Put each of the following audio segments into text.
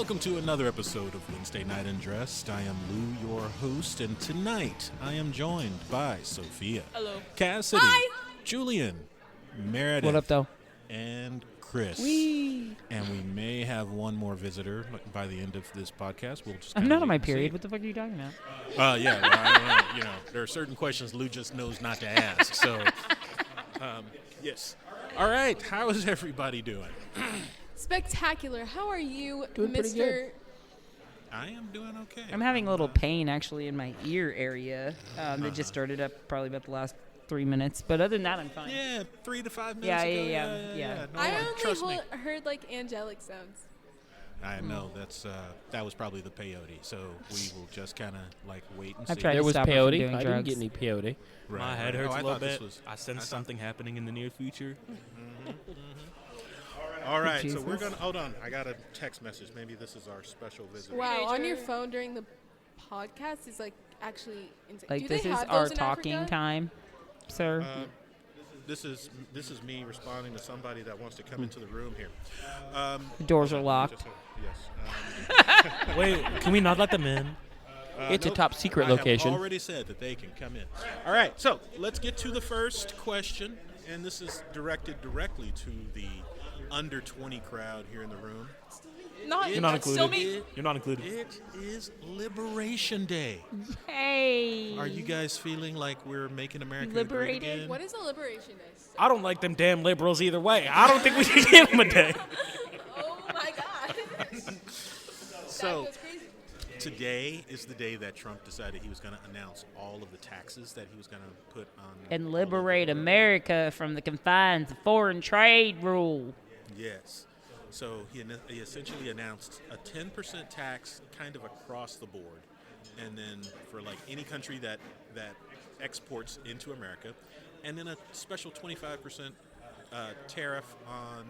Welcome to another episode of Wednesday Night Undressed. I am Lou, your host, and tonight I am joined by Sofia. Hello. Cassidy. Hi. Julian. Meredith. What up, though? And Chris. Wee. And we may have one more visitor by the end of this podcast. We'll just I'm not on my wait and see. period. What the fuck are you talking about? Yeah, well, there are certain questions Lou just knows not to ask. So, yes. All right. How is everybody doing? Spectacular. How are you, Doing pretty Mr. good. I am doing okay. I'm having a little pain, actually, in my ear area that just started up probably about the last 3 minutes. But other than that, I'm fine. Yeah, 3 to 5 minutes Yeah, ago. yeah. No, I trust me. only heard like angelic sounds. I know that was probably the peyote. So we will just kind of like wait and I've see. tried There to was stop her from peyote. doing I drugs. didn't get any peyote. Right, My head right. hurts I a little thought this bit. was- I sense something happening in the near future. All right, so Jesus. we're gonna hold on. I got a text message. Maybe this is our special visitor. Wow, on your Major. phone during the podcast is like actually insane. Like, Do this they is have our those in talking Africa? time, sir. This is me responding to somebody that wants to come into the room here. The doors are locked. Yes. Wait, can we not let them in? It's a top secret I location. have already said that they can come in. All right, so let's get to the first question, and this is directed directly to the under 20 crowd here in the room. You're not Still included. me. You're not included. It is Liberation Day. Hey. Are you guys feeling like we're making America Liberated? great again? What is a liberation day? I don't like them damn liberals either way. I don't think we should give them a day. Oh my god. So That goes crazy. today is the day that Trump decided he was going to announce all of the taxes that he was going to put on. And liberate America from the confines of foreign trade rule. Yes. So he essentially announced a 10% tax kind of across the board. And then for like any country that exports into America. And then a special 25% tariff on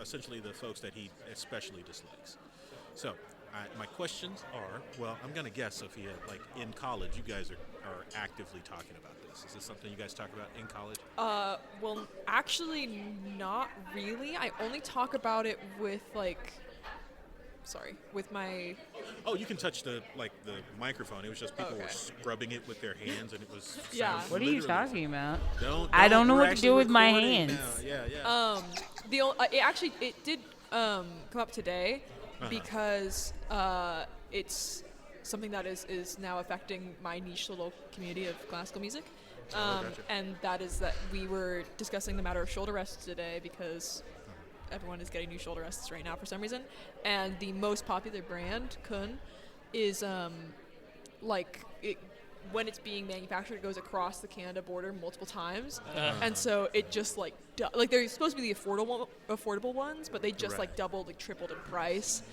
essentially the folks that he especially dislikes. So my questions are, well, I'm going to guess, Sophia, like in college, you guys are actively talking about this. Is this something you guys talk about in college? Well, actually, not really. I only talk about it with with my. Oh, you can touch the microphone. It was just people were Okay. scrubbing it with their hands, and it was. Yeah. sounds What are you literally- talking about? I don't know we're what to actually do with my recording hands. now. Yeah. It did come up today because it's something that is now affecting my niche little community of classical music. Gotcha. And that is that we were discussing the matter of shoulder rests today because everyone is getting new shoulder rests right now for some reason. And the most popular brand, Kun, is when it's being manufactured, it goes across the Canada border multiple times. And so it just they're supposed to be the affordable ones, but they just Right. doubled, tripled in price.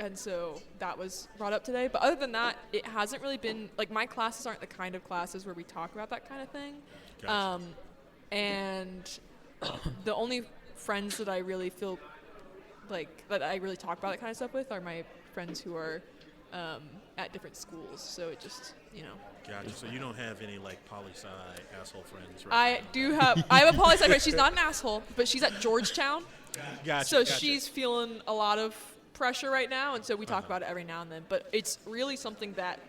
And so that was brought up today. But other than that, it hasn't really been, my classes aren't the kind of classes where we talk about that kind of thing. Gotcha. And the only friends that I really feel that I really talk about that kind of stuff with are my friends who are at different schools. So it just, Gotcha. So you don't have any poli-sci asshole friends, right? I have a poli-sci friend. She's not an asshole, but she's at Georgetown. Gotcha. So gotcha. she's feeling a lot of pressure right now, and so we talk about it every now and then. But it's really something that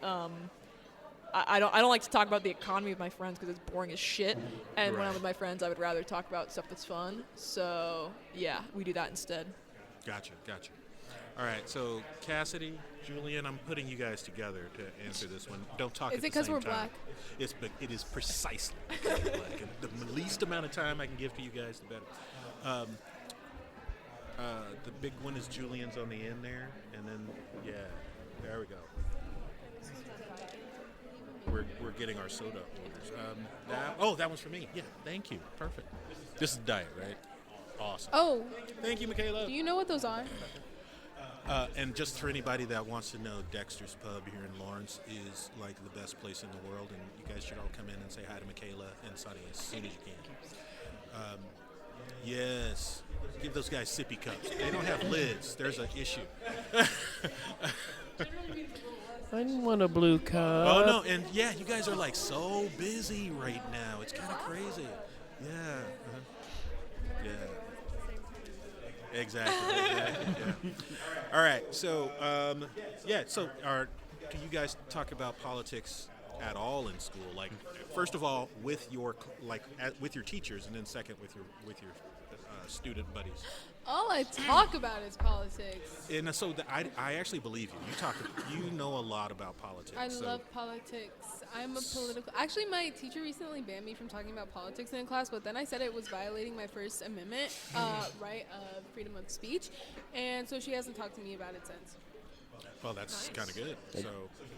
I don't like to talk about the economy with my friends because it's boring as shit. And when I'm Right. with my friends, I would rather talk about stuff that's fun. So yeah, we do that instead. Gotcha. All right, so Cassidy, Julian, I'm putting you guys together to answer this one. Don't talk Is at it the 'cause same we're time. black? It is precisely. The least amount of time I can give to you guys, the better. The big one is Julian's on the end there, and then there we go. We're getting our soda orders. That one's for me. Yeah, thank you. Perfect. This is diet, right? Awesome. Oh, Thank you, Michaela. do you know what those are? And just for anybody that wants to know, Dexter's Pub here in Lawrence is the best place in the world, and you guys should all come in and say hi to Michaela and Sonny as soon as you can. Yes, give those guys sippy cups. They don't have lids. There's an issue. I want a blue cup. Oh no, and you guys are so busy right now. It's kind of crazy. Yeah. Yeah. Exactly. Yeah. All right. So, do you guys talk about politics at all in school? Like, first of all, with your with your teachers, and then second with your student buddies. All I talk about is politics. And so I actually believe you. You know a lot about politics. I love politics. I'm a political. Actually, my teacher recently banned me from talking about politics in class, but then I said it was violating my First Amendment right of freedom of speech, and so she hasn't talked to me about it since. Well, that's kind of good. It's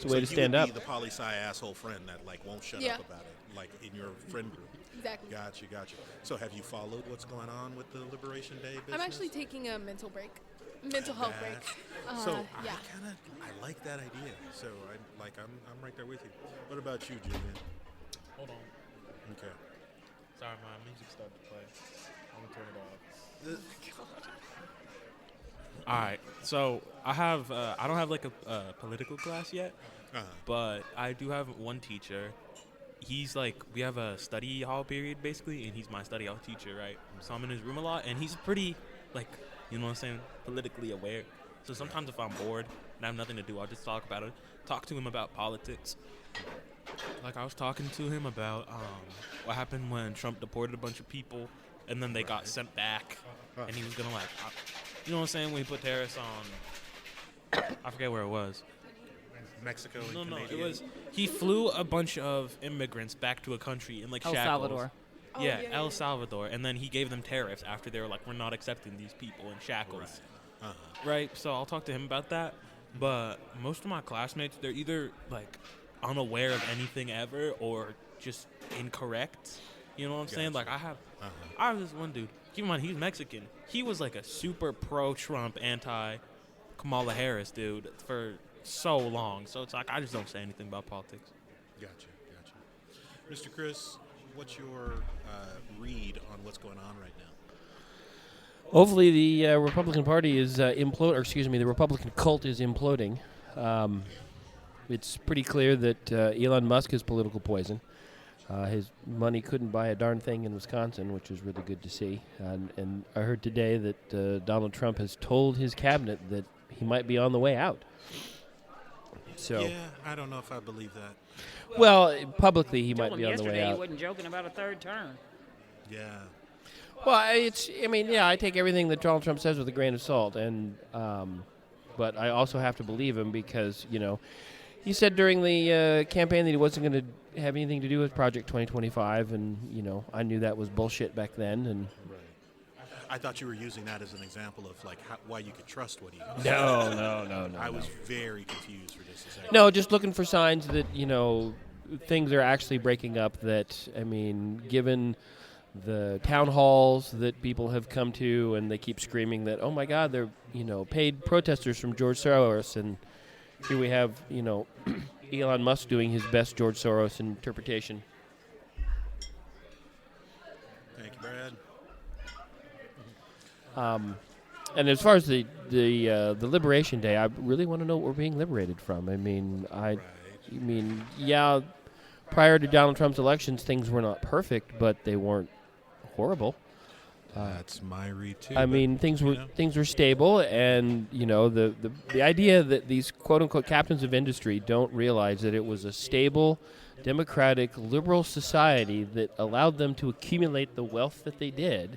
a way to stand you up. would be the poli-sci asshole friend that won't shut up about it, like in your friend group. Exactly. Gotcha. So have you followed what's going on with the Liberation Day business? I'm actually taking a mental health break. I like that idea. So I'm right there with you. What about you, Julian? Hold on. Okay. Sorry, my music started to play. I'm gonna turn it off. All right. So I don't have like a political class yet, but I do have one teacher. He's like, we have a study hall period basically, and he's my study hall teacher, right? So I'm in his room a lot, and he's pretty, like, you know what I'm saying, politically aware. So sometimes if I'm bored and I have nothing to do, I'll just talk to him about politics. Like I was talking to him about what happened when Trump deported a bunch of people, and then they got sent back, and he was gonna you know what I'm saying, when he put tariffs on, I forget where it was. Mexico and No, Canadian. it was, he flew a bunch of immigrants back to a country in like El shackles. Salvador. Yeah, El Salvador, and then he gave them tariffs after they were like, we're not accepting these people in shackles. Right, so I'll talk to him about that, but most of my classmates, they're either like unaware of anything ever or just incorrect. You know what I'm saying? Like I have this one dude, keep in mind he's Mexican. He was like a super pro-Trump, anti-Kamala Harris dude for so long. So it's like I just don't say anything about politics. Gotcha. Mr. Chris, what's your read on what's going on right now? Hopefully, the Republican Party is the Republican cult is imploding. It's pretty clear that Elon Musk is political poison. His money couldn't buy a darn thing in Wisconsin, which was really good to see. And I heard today that Donald Trump has told his cabinet that he might be on the way out. So, yeah, I don't know if I believe that. Well, publicly he might Told be him on the way yesterday he out. wasn't joking about a third term. Yeah. Well, I take everything that Donald Trump says with a grain of salt, and but I also have to believe him because, he said during the campaign that he wasn't going to have anything to do with Project 2025, and, I knew that was bullshit back then. And I thought you were using that as an example of why you could trust what he was. No. I was very confused for just a second. No, just looking for signs that, things are actually breaking up. That, given the town halls that people have come to, and they keep screaming that, oh my God, they're, paid protesters from George Soros, and here we have, Elon Musk doing his best George Soros interpretation. Thank you, Brad. And as far as the Liberation Day, I really want to know what we're being liberated from. Prior to Donald Trump's elections, things were not perfect, but they weren't horrible. That's my read too. Things were stable, and the idea that these quote unquote captains of industry don't realize that it was a stable, democratic, liberal society that allowed them to accumulate the wealth that they did.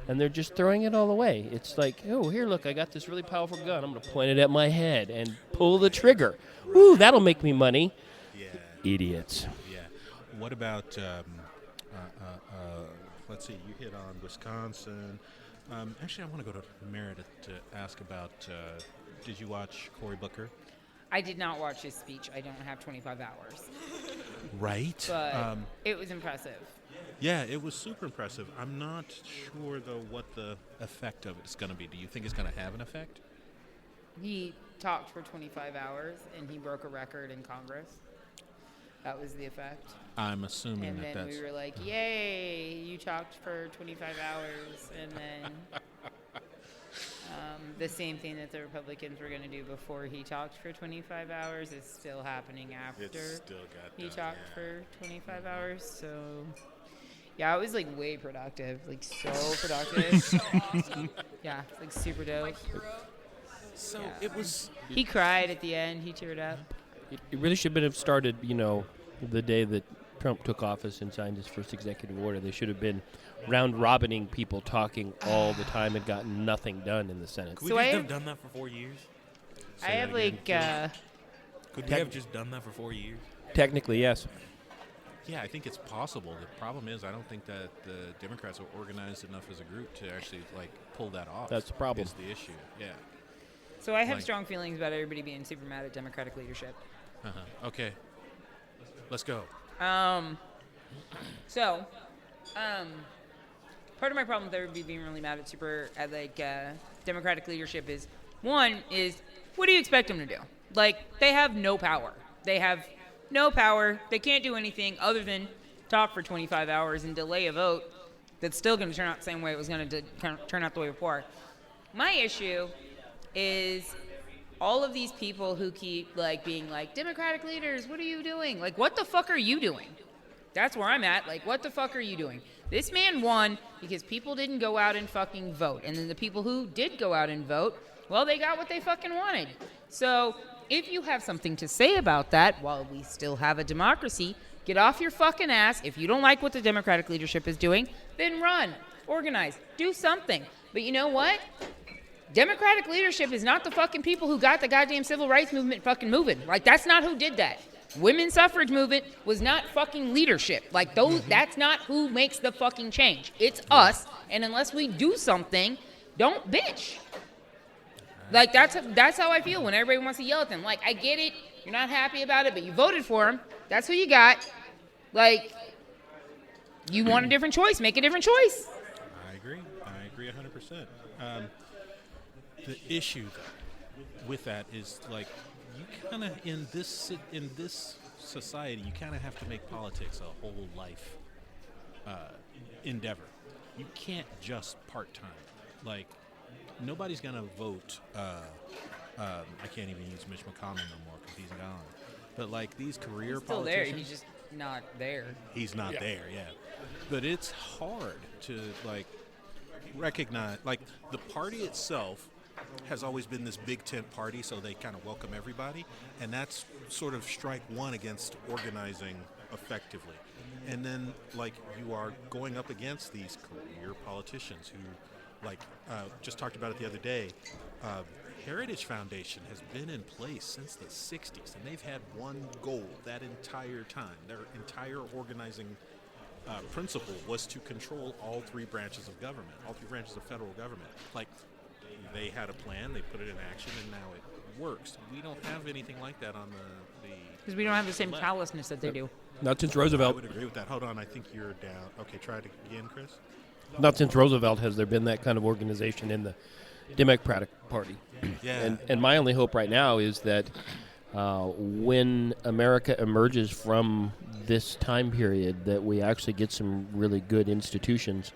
And they're just throwing it all away. It's like, oh, here, look, I got this really powerful gun. I'm going to point it at my head and pull the trigger. Ooh, that'll make me money. Yeah. Idiots. Yeah. What about, let's see, you hit on Wisconsin. Actually, I want to go to Meredith to ask about, did you watch Cory Booker? I did not watch his speech. I don't have 25 hours. Right. But it was impressive. Yeah, it was super impressive. I'm not sure, though, what the effect of it's going to be. Do you think it's going to have an effect? He talked for 25 hours, and he broke a record in Congress. That was the effect. I'm assuming and then that's... we were like, yay, you talked for 25 hours. And then the same thing that the Republicans were going to do before he talked for 25 hours is still happening after It's still got he done, talked yeah. for 25 hours. So... Yeah, it was like way productive, like so productive. Yeah, like super dope. So Yeah. it was. He cried at the end. He teared up. It really should have started, the day that Trump took office and signed his first executive order. They should have been round-robining people talking all the time and gotten nothing done in the Senate. Could So we I just have- have done that for 4 years? I have like Could we have just done that for 4 years? Technically, yes. Yeah, I think it's possible. The problem is, I don't think that the Democrats are organized enough as a group to actually pull that off. That's the problem. Is the issue? Yeah. So I have Like- strong feelings about everybody being super mad at Democratic leadership. Okay. Let's go. So, part of my problem with everybody being really mad at Democratic leadership is, one is, what do you expect them to do? Like, they have no power. They have no power. They can't do anything other than talk for 25 hours and delay a vote that's still going to turn out the same way it was going to turn out the way before. My issue is all of these people who keep being like, Democratic leaders, what are you doing? Like, what the fuck are you doing? That's where I'm at. Like, what the fuck are you doing? This man won because people didn't go out and fucking vote. And then the people who did go out and vote, well, they got what they fucking wanted. So if you have something to say about that, while we still have a democracy, get off your fucking ass. If you don't like what the Democratic leadership is doing, then run, organize, do something. But you know what? Democratic leadership is not the fucking people who got the goddamn civil rights movement fucking moving. Like, that's not who did that. Women's suffrage movement was not fucking leadership. Like, that's not who makes the fucking change. It's us, and unless we do something, don't bitch. Like, that's how I feel when everybody wants to yell at them. Like, I get it, you're not happy about it, but you voted for him. That's who you got. Like, you want a different choice, make a different choice. I agree 100%. The issue though, with that is you kind of in this society you kind of have to make politics a whole life endeavor. You can't just part-time. Like, nobody's gonna vote. I can't even use Mitch McConnell no more because he's gone. But these career He's still there, politicians, he's just not there. he's not there. Yeah, but it's hard to recognize. The party itself has always been this big tent party, so they kind of welcome everybody, and that's sort of strike one against organizing effectively. And then you are going up against these career politicians who just talked about it the other day. Heritage Foundation has been in place since the 60s, and they've had one goal that entire time. Their entire organizing principle was to control all three branches of government, all three branches of federal government. They had a plan, they put it in action, and now it works. We don't have anything like that on the Because we don't have the same left. callousness that they do. Not since I Roosevelt. would agree with that. Hold on, I think you're down. Okay, try it again, Chris. Not since Roosevelt has there been that kind of organization in the Democratic Party. Yeah. And my only hope right now is that when America emerges from this time period, that we actually get some really good institutions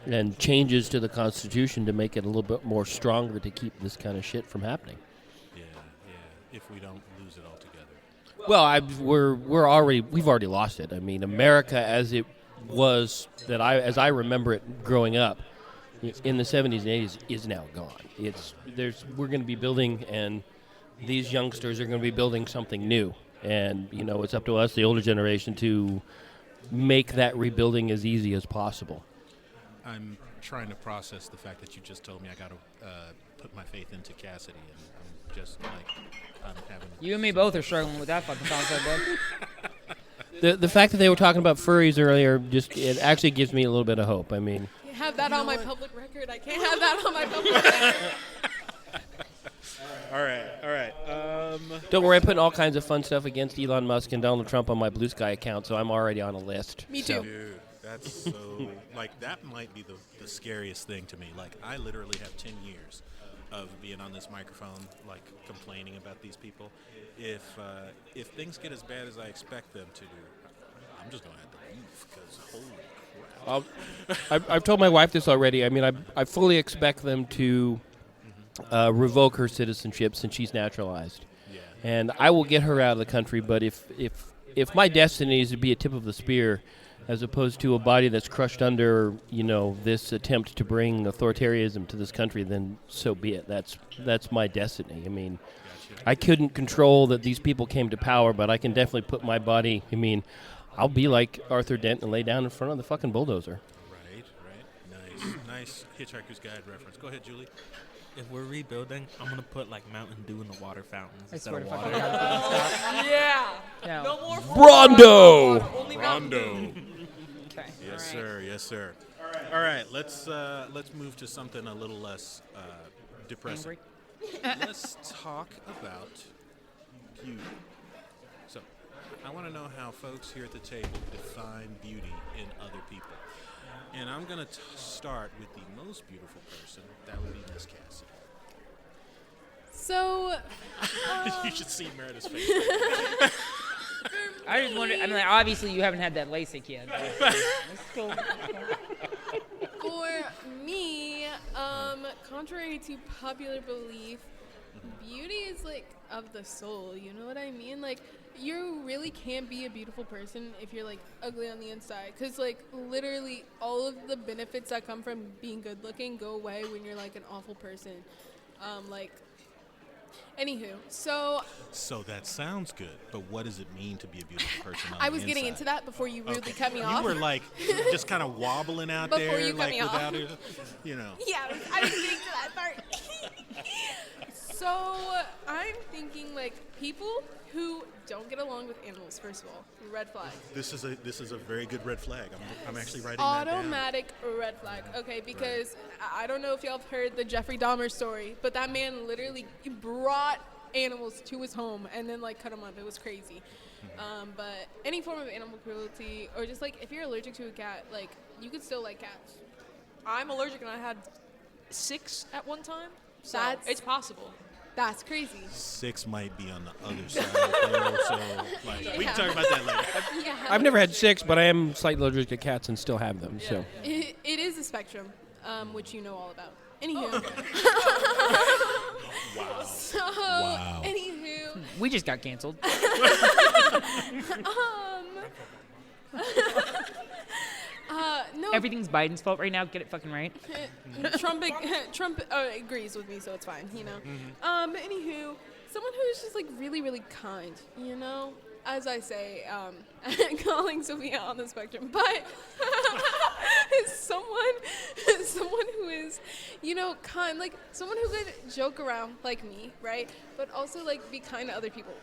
and changes to the Constitution to make it a little bit more stronger to keep this kind of shit from happening. Yeah. If we don't lose it altogether. Well, we've already lost it. I mean, America as it was as I remember it growing up in the 70s and 80s is now gone. We're going to be building, and these youngsters are going to be building something new. And it's up to us, the older generation, to make that rebuilding as easy as possible. I'm trying to process the fact that you just told me I got to put my faith into Cassidy, and I'm just I'm having. You and me both are struggling with that fucking concept, bud. The fact that they were talking about furries earlier it actually gives me a little bit of hope. I mean, Can't have that on my public record. I can't have that on my public record. All right. don't worry, I'm putting all kinds of fun stuff against Elon Musk and Donald Trump on my Blue Sky account, so I'm already on a list. Me So- too. Dude, that's so that might be the scariest thing to me. I literally have 10 years of being on this microphone, complaining about these people. If things get as bad as I expect them to do, I'm just gonna have to leave because holy crap. I've told my wife this already. I mean, I fully expect them to revoke her citizenship since she's naturalized. Yeah. And I will get her out of the country, but if my destiny is to be a tip of the spear as opposed to a body that's crushed under, this attempt to bring authoritarianism to this country, then so be it. That's my destiny. I mean, I couldn't control that these people came to power, but I can definitely put my body, I'll be like Arthur Dent and lay down in front of the fucking bulldozer. Right. Nice Hitchhiker's Guide reference. Go ahead, Julie. If we're rebuilding, I'm gonna put like Mountain Dew in the water fountains I instead swear of to water. fucking God. Yeah. No. No more Brondo! Only Mountain Dew. Rondo. Okay. Yes, All right. sir. Yes, sir. All right. Let's move to something a little less depressing. Let's talk about beauty. So, I want to know how folks here at the table define beauty in other people. And I'm going to start with the most beautiful person. That would be Miss Cassidy. So, You should see Meredith's face. I just wonder. I mean, like, obviously you haven't had that LASIK yet. But it's still, for me, contrary to popular belief, beauty is like of the soul. You know what I mean? Like, you really can't be a beautiful person if you're like ugly on the inside, because like literally all of the benefits that come from being good looking go away when you're like an awful person. Anywho, so That sounds good, but what does it mean to be a beautiful person on I the was getting inside? into that before you rudely Okay. cut me off. You were like just kind of wobbling out Before there, you cut like me off. without it, Yeah, I was getting to that part. So I'm thinking like people who don't get along with animals. First of all, red flag. This is a very good red flag. I'm actually writing that down. Automatic red flag. Okay, because I don't know if y'all have heard the Jeffrey Dahmer story, but that man literally brought animals to his home and then like cut them up. It was crazy. But any form of animal cruelty, or just like if you're allergic to a cat, like you could still like cats. I'm allergic and I had 6 at one time. So That's- it's possible. That's crazy. 6 might be on the other side, though, so like we can talk about that later. Yeah. I've never had 6, but I am slightly allergic to cats and still have them. So It is a spectrum, which you know all about. Anywho. Wow. So, Wow. anywho, we just got canceled. no, Everything's Biden's fault right now. Get it fucking right. Trump agrees with me, so it's fine, you know. But anywho, someone who is just like really, really kind, you know. As I say, calling Sofia on the spectrum, but someone who is, you know, kind, like someone who could joke around like me, right? But also like be kind to other people,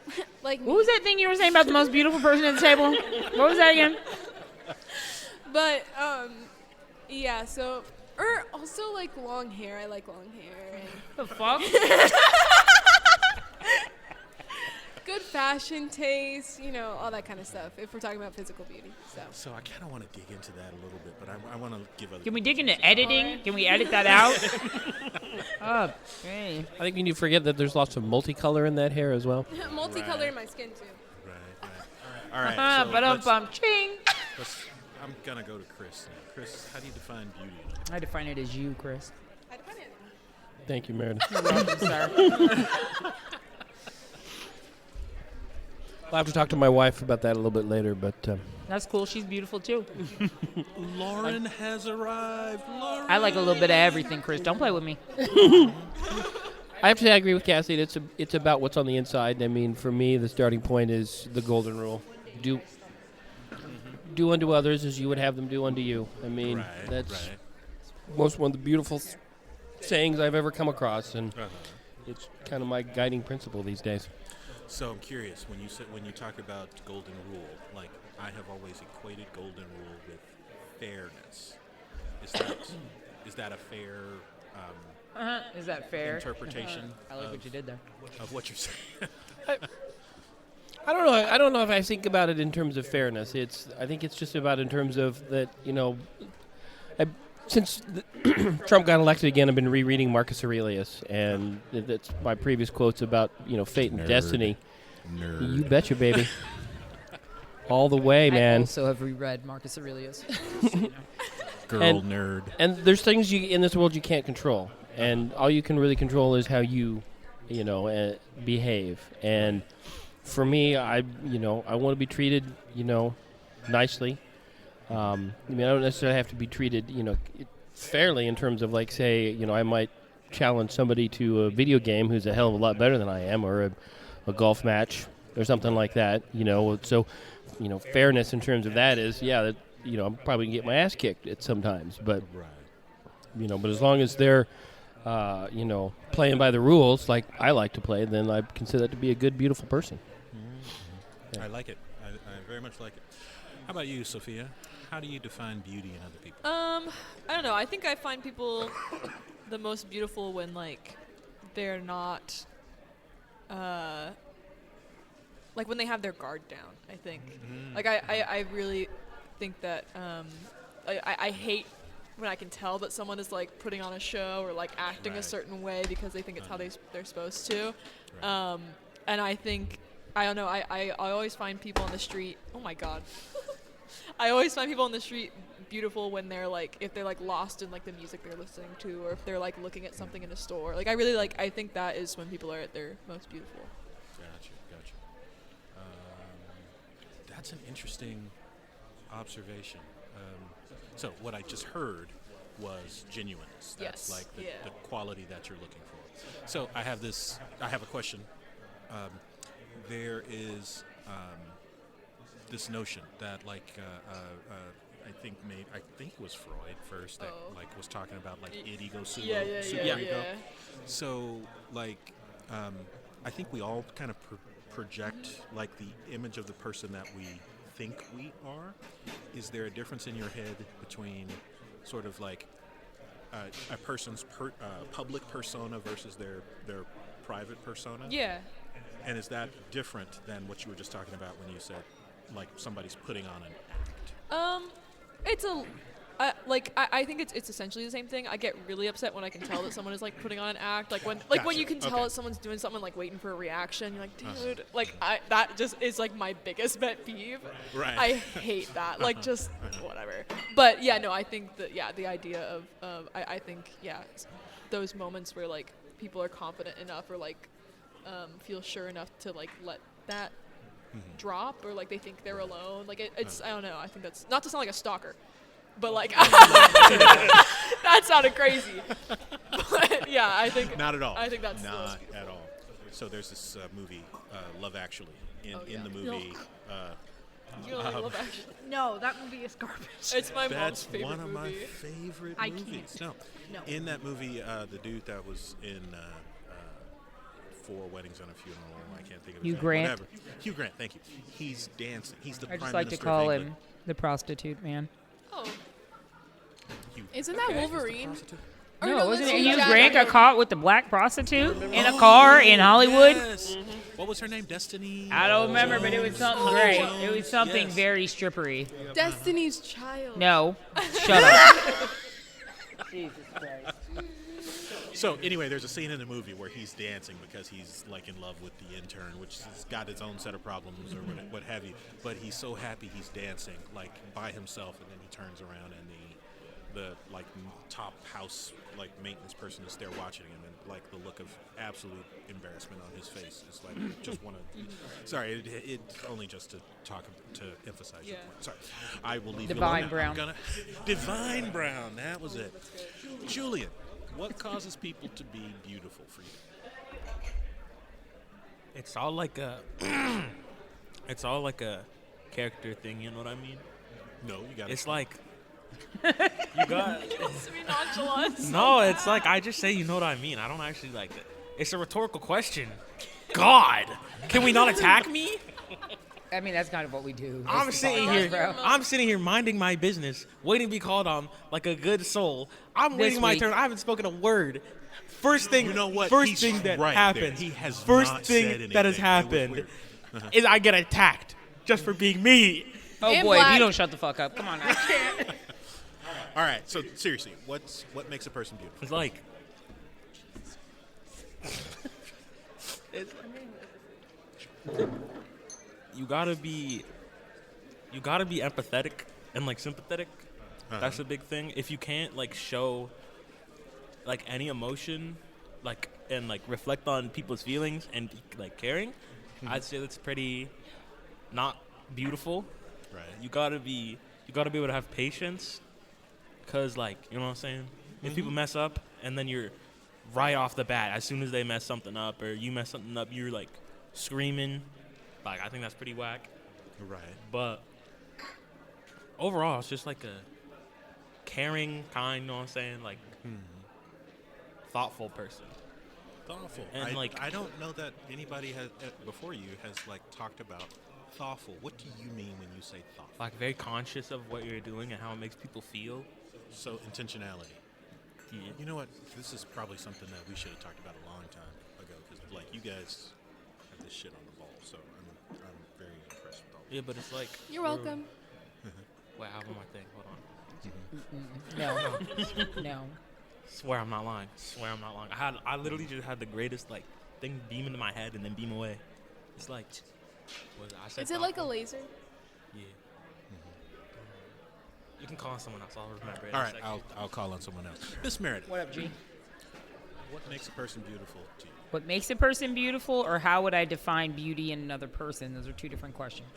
like me. What was that thing you were saying about the most beautiful person at the table? What was that again? But yeah. So, or also like long hair. I like long hair and The fuck? good fashion taste. You know, all that kind of stuff. If we're talking about physical beauty, So I kind of want to dig into that a little bit, but I want to give other Can we people dig into some- editing? Can we edit that out? Oh, okay. I think you need to forget that there's lots of multicolor in that hair as well. multicolor Right. in my skin too. Right. All right. So But let's- ching. I'm gonna go to Chris now. Chris, how do you define beauty? I define it as you, Chris. I define it. Thank you, Meredith. You're welcome, sir. I'll have to talk to my wife about that a little bit later, but That's cool. She's beautiful too. Lauren has arrived. Lauren. I like a little bit of everything, Chris. Don't play with me. I have to say I agree with Cassidy. It's about what's on the inside. I mean, for me, the starting point is the golden rule: do unto others as you would have them do unto you. I mean, that's most one of the beautiful sayings I've ever come across, and it's kind of my guiding principle these days. So I'm curious when you talk about golden rule, like I have always equated golden rule with fairness. Is that a fair Is that fair? interpretation? I like what you did there. Of what you're saying. I don't know. I don't know if I think about it in terms of fairness. I think it's just about in terms of that. You know, since Trump got elected again, I've been rereading Marcus Aurelius, and that's my previous quotes about fate and Nerd. destiny. Nerd. You betcha, baby. All the way, I man. also have reread Marcus Aurelius. Girl and- nerd. And there's things in this world you can't control, and all you can really control is how you, behave. And for me, I want to be treated, nicely. I mean, I don't necessarily have to be treated, fairly in terms of like, say, I might challenge somebody to a video game who's a hell of a lot better than I am, or a golf match or something like that. So, fairness in terms of that is, I'm probably gonna get my ass kicked at sometimes, but but as long as they're, playing by the rules like I like to play, then I consider that to be a good, beautiful person. I like it. I very much like it. How about you, Sophia? How do you define beauty in other people? I don't know. I think I find people the most beautiful when they're not when they have their guard down. I think I really think that I hate when I can tell that someone is putting on a show or acting a certain way because they think it's how they're supposed to. Right. And I think I don't know. I always find people on the street. Oh my God. I always find people on the street beautiful when they're if they're lost in the music they're listening to, or if they're looking at something in a store. I really I think that is when people are at their most beautiful. Gotcha. That's an interesting observation. So what I just heard was genuineness. That's Yes. the quality that you're looking for. So I have a question. There is this notion that I think it was Freud first that was talking about id, ego, super ego. So I think we all kind of project the image of the person that we think we are. Is there a difference in your head between sort of a person's public persona versus their private persona? Yeah. And is that different than what you were just talking about when you said somebody's putting on an act? It's I think it's essentially the same thing. I get really upset when I can tell that someone is putting on an act. When Gotcha. you can tell that someone's doing something waiting for a reaction. You're dude, that just is my biggest pet peeve. Right. I hate that. Just whatever. But yeah, no, I think that the idea of I think those moments where people are confident enough or feel sure enough to let that drop, or they think they're alone. It's I don't know. I think that's not to sound like a stalker, but that sounded crazy. But yeah, I think not at all. I think that's not at all. So there's this movie, Love Actually. In the movie, you don't Love Actually? No, that movie is garbage. It's my mom's that's favorite one of my movie. favorite I movies. can't. No. In that movie, the dude that was in 4 Weddings and a Funeral, I can't think of his Hugh name. Grant. Whatever. Hugh Grant, thank you. He's dancing. He's the I Prime just like to Minister call of him England. the prostitute man. Oh, Isn't that Wolverine? Or No, wasn't it Hugh Hugh Jackman. Grant got caught with the black prostitute in a car in Hollywood? Yes. What was her name? Destiny? I don't remember, but it was something Jones. great. It was something Yes. very strippery. Destiny's Child. No, shut up. Jesus Christ. So anyway, there's a scene in the movie where he's dancing because he's in love with the intern, which has got its own set of problems or what have you. But he's so happy he's dancing by himself, and then he turns around and the top house maintenance person is there watching him, and the look of absolute embarrassment on his face is just one of. Sorry, it's only just to emphasize your point. Sorry, I will leave Divine you alone. Brown. I'm gonna Divine Brown. That was it. Julian, what causes people to be beautiful for you? It's all like a character thing, you know what I mean? No, you got It's it. you got sweet nonchalance. No, it's I just say you know what I mean. I don't actually it. It's a rhetorical question. God, can we not attack me? I mean, that's kind of what we do. I'm This sitting podcast, here. bro. I'm sitting here minding my business, waiting to be called on like a good soul. I'm waiting my week. turn. I haven't spoken a word. First thing, You know what? First He's thing that right happened. there. He has first not thing said that has anything. It was happened weird. is I get attacked just for being me. Oh And boy, if black. you don't shut the fuck up, come on now. All right. So seriously, what makes a person beautiful? It's like. You gotta be empathetic and sympathetic. That's a big thing. If you can't show any emotion, and reflect on people's feelings and caring, I'd say that's pretty not beautiful. Right. You gotta be you got to be able to have patience. Because, like, you know what I'm saying? If people mess up and then you're right off the bat, as soon as they mess something up or you mess something up, you're, like, screaming. Like, I think that's pretty whack. Right. But overall, it's just, like, a caring, kind, you know what I'm saying? Like, thoughtful person. Thoughtful. And, I don't know that anybody has before you has, like, talked about thoughtful. What do you mean when you say thoughtful? Like, very conscious of what you're doing and how it makes people feel. So, intentionality. Yeah. You know what? This is probably something that we should have talked about a long time ago because, like, you guys have this shit on the ball. So, I'm very impressed with all Yeah, but it's like... You're welcome. Wait, I have one more thing. Hold on. No. Swear I'm not lying. I literally just had the greatest, like, thing beam into my head and then beam away. It's like... I said Is it like a thoughtful. laser? Yeah. You can call on someone else. I'll remember it. All in a right, second. I'll call on someone else. Miss Meredith, What up, G? what makes a person beautiful to you? What makes a person beautiful, or how would I define beauty in another person? Those are two different questions.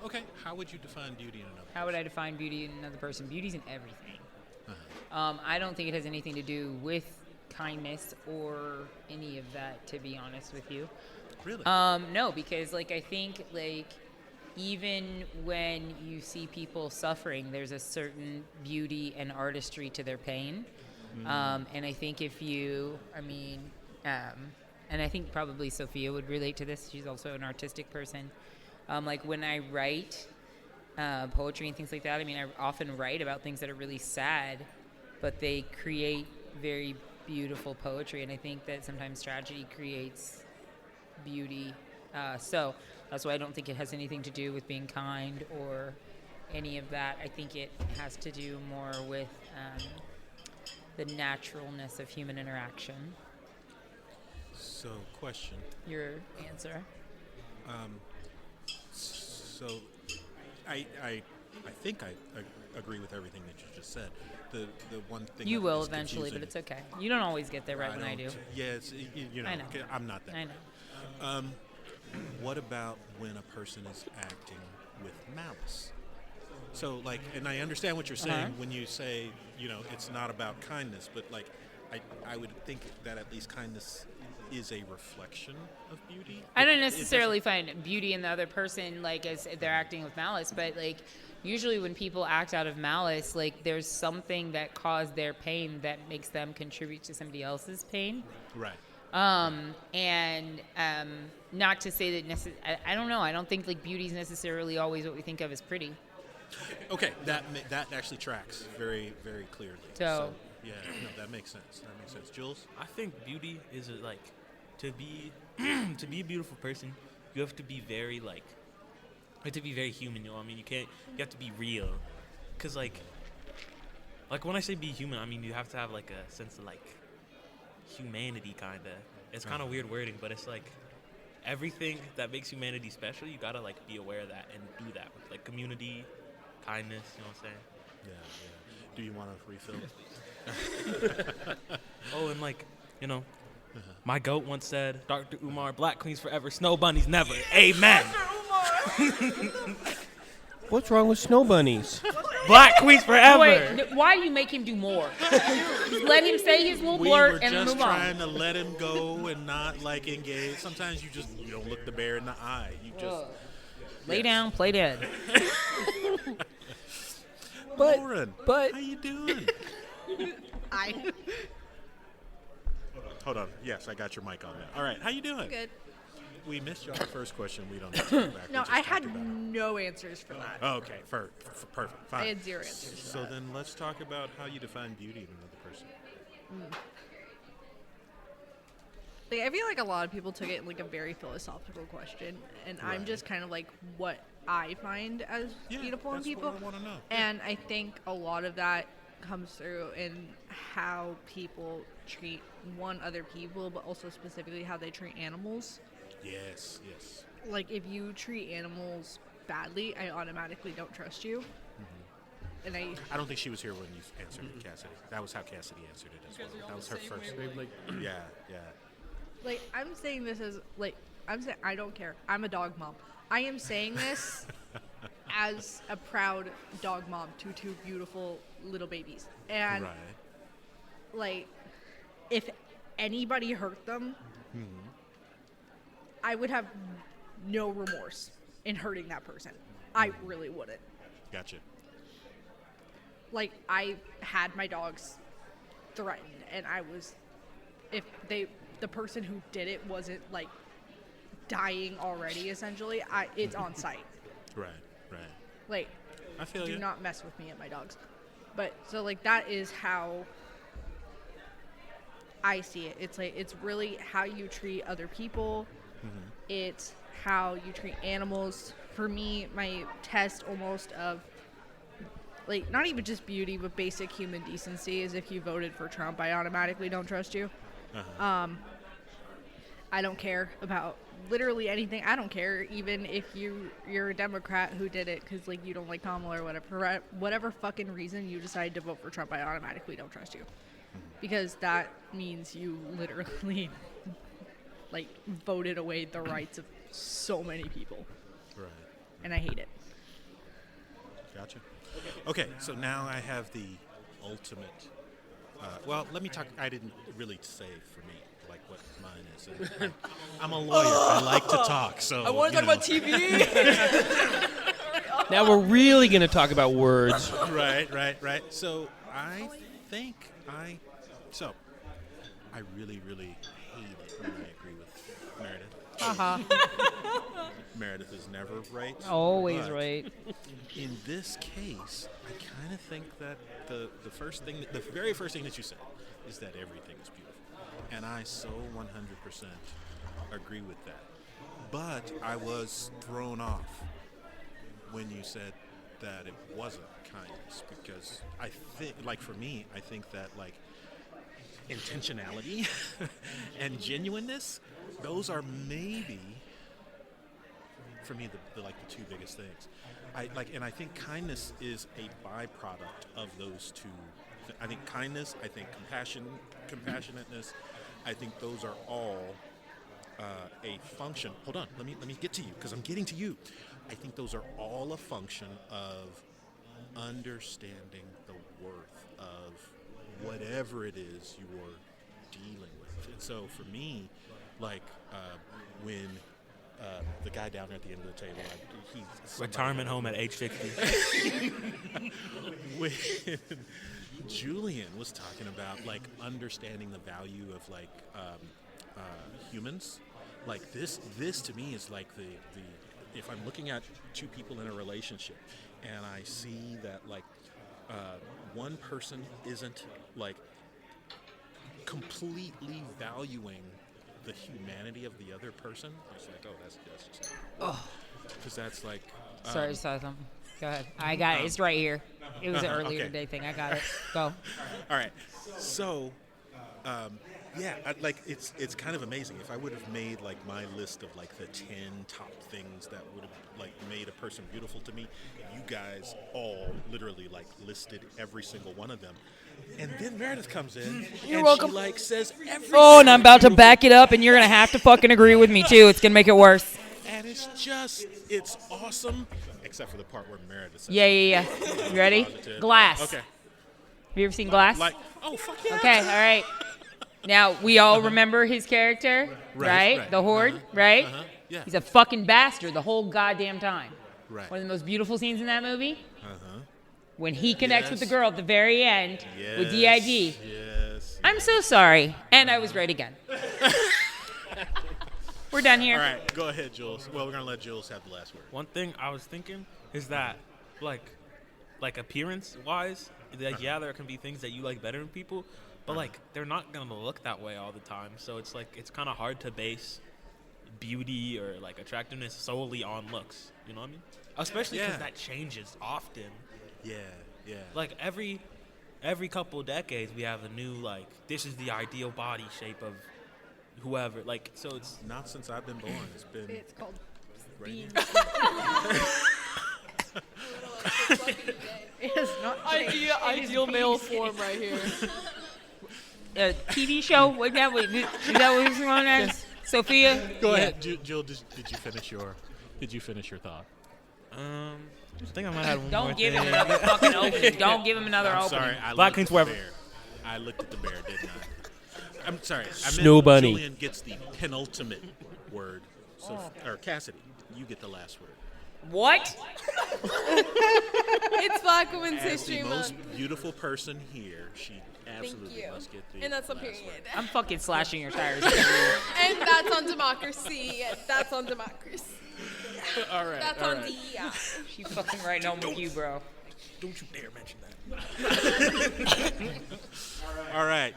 Okay. How would you define beauty in another? How would I define beauty in another person? Beauty's in everything. I don't think it has anything to do with kindness or any of that, to be honest with you. Really? No, because like I think like even when you see people suffering, there's a certain beauty and artistry to their pain. And I think if you, and I think probably Sofia would relate to this. She's also an artistic person. Like when I write poetry and things like that, I mean, I often write about things that are really sad, but they create very beautiful poetry. And I think that sometimes tragedy creates beauty. So that's why I don't think it has anything to do with being kind or any of that. I think it has to do more with the naturalness of human interaction. So, question. Your answer? So, I think I agree with everything that you just said. The one thing You that will is eventually, but confusing- it's okay. You don't always get there right when I do. don't- Yeah, it's you know, I know. I'm not that. I know. What about when a person is acting with malice? So, like, and I understand what you're saying when you say, you know, it's not about kindness, but like, I would think that at least kindness is a reflection of beauty. I don't It necessarily find beauty in the other person, like, as they're acting with malice, but, like, usually when people act out of malice, like, there's something that caused their pain that makes them contribute to somebody else's pain. Right. Not to say that I don't know. I don't think, like, beauty is necessarily always what we think of as pretty. Okay, that actually tracks very, very clearly. So yeah, no, that makes sense. Jules? I think beauty is like to be to be a beautiful person. You have to be very like you have to be very human. You know what I mean? You have to be real. Cause like when I say be human, I mean you have to have like a sense of like humanity, kinda. It's kind of weird wording, but it's like everything that makes humanity special. You gotta like be aware of that and do that with like community, kindness. You know what I'm saying? Yeah. Do you want to refill? Oh, and like, you know, my goat once said, Dr. Umar, black queens forever, snow bunnies never. Amen. What's wrong with snow bunnies? Black queens forever. wait, why do you make him do more? Just let him say his little We blurt were and just move on. trying to let him go and not like engage. Sometimes you don't look the bear in the eye. You just Lay down, play dead. Lauren, but- how you doing? Hold on. Yes, I got your mic on now. All right, how you doing? Good. We missed y'all the first question. We don't have to go back. We No, just I talked had about it. no answers for that. Oh, okay, perfect. Fine. I had 0 answers for So that. then let's talk about how you define beauty in another person. Like, I feel like a lot of people took it like a very philosophical question, and I'm Right. just kind of like what I find as Yeah, beautiful in that's people. what I want to know. And I think a lot of that comes through in how people treat other people, but also specifically how they treat animals. Yes. Like, if you treat animals badly, I automatically don't trust you. And I don't think she was here when you answered it, Cassidy. That was how Cassidy answered it as well. That was her first. Yeah. like, I'm saying this as like, I'm saying I don't care. I'm a dog mom. I am saying this as a proud dog mom to 2 beautiful little babies. And, Right. like, if anybody hurt them, I would have no remorse in hurting that person. I really wouldn't. Gotcha. Like, I had my dogs threatened, and I was, if the person who did it wasn't, like, dying already, essentially, it's on site. Right. Right. Like, I feel do you. not mess with me and my dogs. But, so, like, that is how I see it. It's, like, it's really how you treat other people. It's how you treat animals. For me, my test almost of, like, not even just beauty, but basic human decency is if you voted for Trump, I automatically don't trust you. I don't care about literally anything. I don't care even if you're a Democrat who did it because, like, you don't like Kamala or whatever. For whatever fucking reason you decide to vote for Trump, I automatically don't trust you. Because that means you literally, like, voted away the rights of so many people. Right. And I hate it. Gotcha. Okay, so now I have the ultimate. Well, let me talk. I didn't really say for me like what mine is. And I'm a lawyer. I like to talk. So I want to talk about TV. Now we're really going to talk about words. Right. So I think I really hate it when I agree with Meredith. Meredith is never right. Always but right. In this case, I kind of think that the very first thing that you said is that everything is beautiful. And I so 100% agree with that. But I was thrown off when you said that it wasn't kindness, because I think, like, for me, I think that, like, intentionality and genuineness, those are maybe, for me, the 2 biggest things. I think kindness is a byproduct of those two. I think kindness, I think compassionateness, I think those are all a function. Hold on, let me get to you, because I'm getting to you. I think those are all a function of understanding the worth of whatever it is you're dealing with. And so for me, like, when the guy down there at the end of the table, he's Retirement home at age 50. when Julian was talking about, like, understanding the value of, like, humans, like, this to me is like the if I'm looking at 2 people in a relationship and I see that, like, one person isn't, like, completely valuing the humanity of the other person, it's like, oh, that's just, because that's like, Sorry, I saw something. Go ahead. I got it. It's right here. It was an earlier okay. today thing. I got it. Go. all right, so yeah, it's kind of amazing. If I would have made, like, my list of, like, the 10 top things that would have, like, made a person beautiful to me, you guys all literally, like, listed every single one of them. And then Meredith comes in and welcome. she, like, says everything. Oh, and I'm about to back it up, and you're going to have to fucking agree with me, too. It's going to make it worse. And it's awesome, except for the part where Meredith says, Yeah. You ready? Positive. Glass. Okay. Have you ever seen Glass? Like, oh, fuck yeah. Okay, all right. Now, we all remember his character, right? The Horde, right? Yeah. He's a fucking bastard the whole goddamn time. Right. One of the most beautiful scenes in that movie, when he connects with the girl at the very end with DIG. Yes. I'm so sorry. And I was right again. We're done here. All right, go ahead, Jules. Well, we're going to let Jules have the last word. One thing I was thinking is that, like appearance-wise, yeah, there can be things that you like better in people, but, like, they're not going to look that way all the time. So it's, like, it's kind of hard to base beauty or, like, attractiveness solely on looks. You know what I mean? Especially because that changes often. Yeah. Like, every couple of decades, we have a new, like, this is the ideal body shape of whoever. Like, so it's Not since I've been born. It's been It's called right It is not Ideal male form right here. A TV show? Is that what it's going as? Sophia? Go ahead, Jill. Did you finish your thought? I think I might have one more Don't give him thing. another fucking opening. Don't give him another I'm opening. sorry, I Black looked Queen's at the forever. bear. I looked at the bear, didn't I? I'm sorry. I Snow meant bunny. Julian gets the penultimate word. So, or Cassidy, you get the last word. What? It's Black Women's As History the Month. most beautiful person here, she absolutely you. must get the And that's on last period. word. I'm fucking slashing your tires. And that's on democracy. That's on democracy. All right. That's all on right. DEI. She's fucking right home with you, bro. Don't you dare mention that. All right.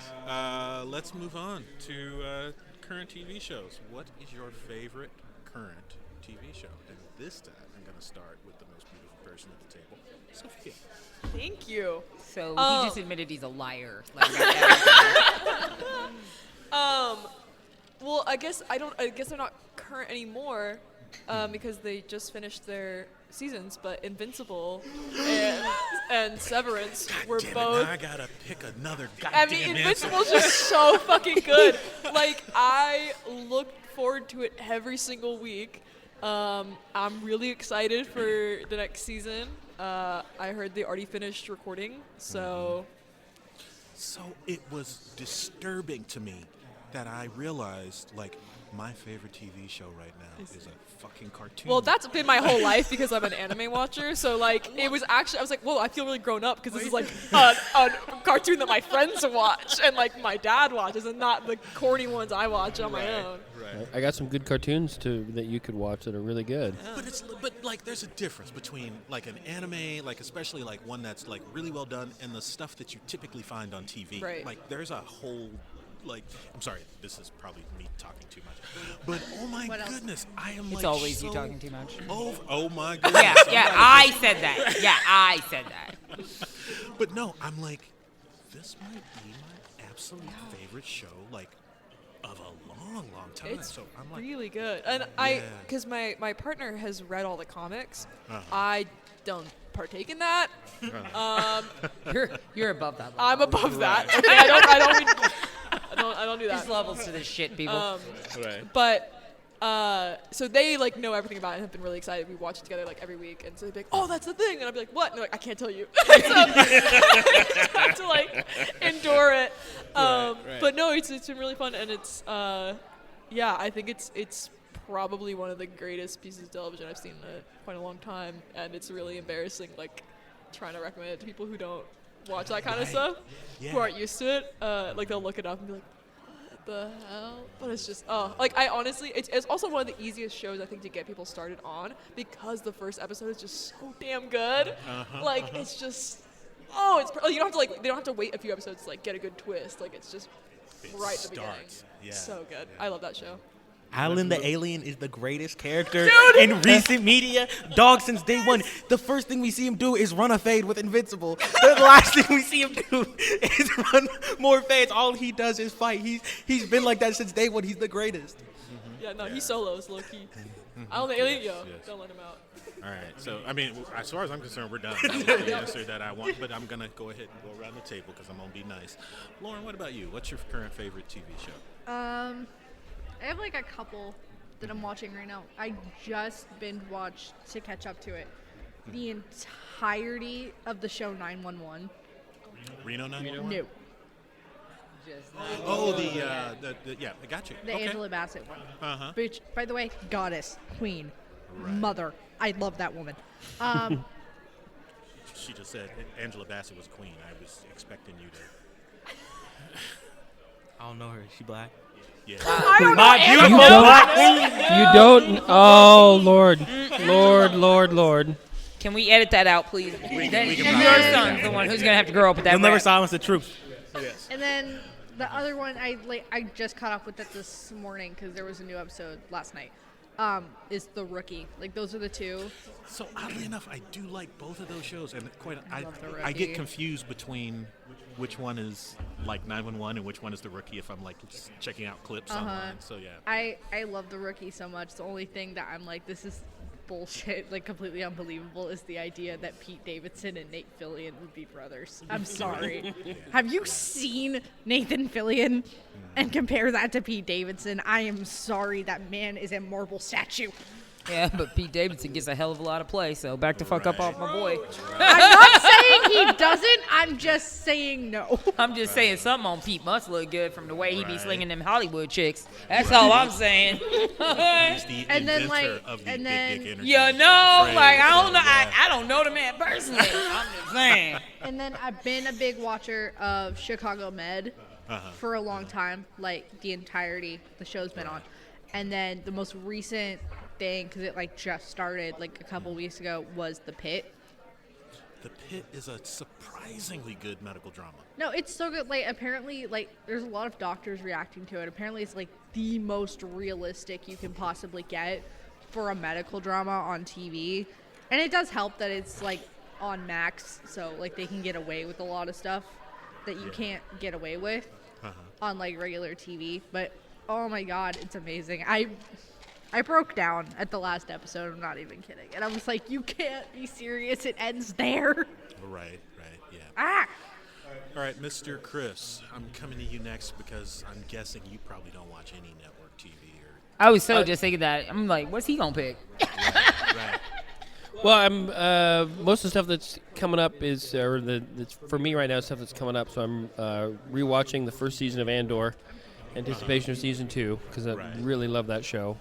Let's move on to current TV shows. What is your favorite current TV show? And this time, I'm going to start with the most beautiful person at the table, Sofia. Thank you. So Oh. he just admitted he's a liar. Like, Well, I guess they're not current anymore, because they just finished their seasons. But Invincible and Severance were Damn it, both. now I got to pick another I goddamn mean, answer. Invincible's just so fucking good. Like, I look forward to it every single week. I'm really excited for the next season. I heard they already finished recording, so. So it was disturbing to me that I realized, like, my favorite TV show right now is a fucking cartoon. Well, that's been my whole life because I'm an anime watcher. So, like, it was actually, I was like, whoa, I feel really grown up because this is, like, a cartoon that my friends watch and, like, my dad watches and not the corny ones I watch on my own. Right. I got some good cartoons that you could watch that are really good. But like there's a difference between like an anime, like especially like one that's like really well done, and the stuff that you typically find on TV. Right. Like there's a whole like I'm sorry, this is probably me talking too much. But oh my What else? goodness, I am It's like always so you talking too much. Oh my goodness. Yeah, I'm yeah, not- I said that. Yeah, I said that. But no, I'm like, this might be my absolute favorite show, like of a long time. It's so I'm like, really good. And because my partner has read all the comics, Uh-huh. I don't partake in that. You're above that level. I'm above that. Okay, I don't do There's that. levels to this shit, people. right. But so they like know everything about it and have been really excited. We watch it together like every week, and so they'd be like, "Oh, that's the thing," and I'd be like, "What?" And they're like, "I can't tell you." So I have to like endure it. Right. But no, it's been really fun, and it's yeah, I think it's probably one of the greatest pieces of television I've seen in quite a long time, and it's really embarrassing like trying to recommend it to people who don't watch that kind of stuff, Yeah. who aren't used to it. Like they'll look it up and be like, the hell? But it's just, like I honestly, it's also one of the easiest shows I think to get people started on because the first episode is just so damn good. Like it's just, you don't have to like, they don't have to wait a few episodes to like get a good twist. Like it's just right at the beginning. Yeah. So good. I love that show. Alan the Alien is the greatest character in recent media. Dog, since day one, the first thing we see him do is run a fade with Invincible. The last thing we see him do is run more fades. All he does is fight. He's been like that since day one. He's the greatest. Yeah, no, he solos low key. I don't think Alien, Yes. don't let him out. All right. So, I mean, as far as I'm concerned, we're done. That was the answer that I want. But I'm going to go ahead and go around the table because I'm going to be nice. Lauren, what about you? What's your current favorite TV show? I have like a couple that I'm watching right now. I just binge watched to catch up to it. The entirety of the show 911. Reno 911? No, Oh, the yeah, I got you. the Okay. Angela Bassett one. Uh-huh. Which, by the way, goddess, queen, Right. mother. I love that woman. She just said Angela Bassett was queen. I was expecting you to. I don't know her. Is she black? Yeah. My beautiful black queen. You don't. Oh Lord. Can we edit that out, please? we Then can your probably edit son's the one who's gonna have to grow up with that. You'll never rap. silence the truth. Yes. And then the other one, I just caught up with it this morning because there was a new episode last night. Is The Rookie. Like those are the two. So oddly enough, I do like both of those shows, and I love The I get Rookie. confused between which one is like 911 and which one is The Rookie if I'm like just checking out clips online. So yeah. I love The Rookie so much. The only thing that I'm like, this is bullshit, like completely unbelievable, is the idea that Pete Davidson and Nate Fillion would be brothers. I'm sorry. Have you seen Nathan Fillion and compare that to Pete Davidson? I am sorry. That man is a marble statue. Yeah, but Pete Davidson gets a hell of a lot of play, so back to fuck up off my boy. I'm not saying he doesn't. I'm just saying no. I'm just saying something on Pete must look good from the way he be slinging them Hollywood chicks. That's all I'm saying. He's the And then, inventor like- of the and big then- dick energy. You know, phrase, like I don't so, know, yeah. I don't know the man personally. I'm just saying. And then I've been a big watcher of Chicago Med for a long time, like the entirety the show's been on. And then the most recent thing, because it like just started like a couple weeks ago, was The Pit. The Pit is a surprisingly good medical drama. No, it's so good. Like apparently, like there's a lot of doctors reacting to it. Apparently, it's like the most realistic you can possibly get for a medical drama on TV. And it does help that it's like on Max, so like they can get away with a lot of stuff that you can't get away with on like regular TV. But oh my god, it's amazing. I broke down at the last episode. I'm not even kidding. And I was like, you can't be serious. It ends there. Right, yeah. Ah! All right, Mr. Chris, I'm coming to you next because I'm guessing you probably don't watch any network TV or. I was so just thinking that. I'm like, what's he gonna pick? Right. Well, I'm most of the stuff that's coming up is, that's for me right now, stuff that's coming up. So I'm rewatching the first season of Andor, anticipation of season 2, because I really love that show.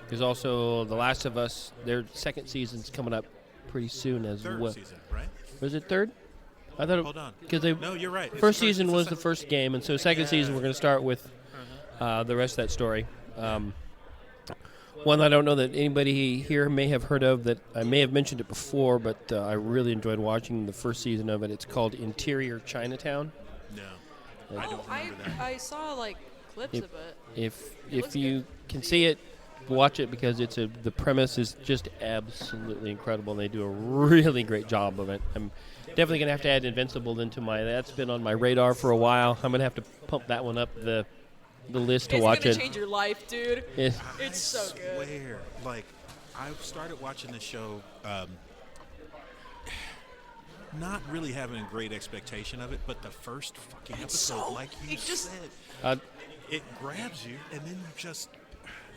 There's also The Last of Us. Their second season's coming up pretty soon as Third well. season, right? Was it third? I thought. Hold on. Because they. No, you're right. It's First the season it's was the first game, and so second season we're going to start with the rest of that story. One I don't know that anybody here may have heard of, that I may have mentioned it before, but I really enjoyed watching the first season of it. It's called Interior Chinatown. No. I don't remember that. I saw like clips of it. If you can see it, watch it, because the premise is just absolutely incredible, and they do a really great job of it. I'm definitely going to have to add Invincible into that's been on my radar for a while. I'm going to have to pump that one up the list to watch It's it. gonna change your life, dude. Yeah. It's so good. Swear, like I started watching the show, not really having a great expectation of it, but the first fucking episode, like you said, it grabs you, and then you just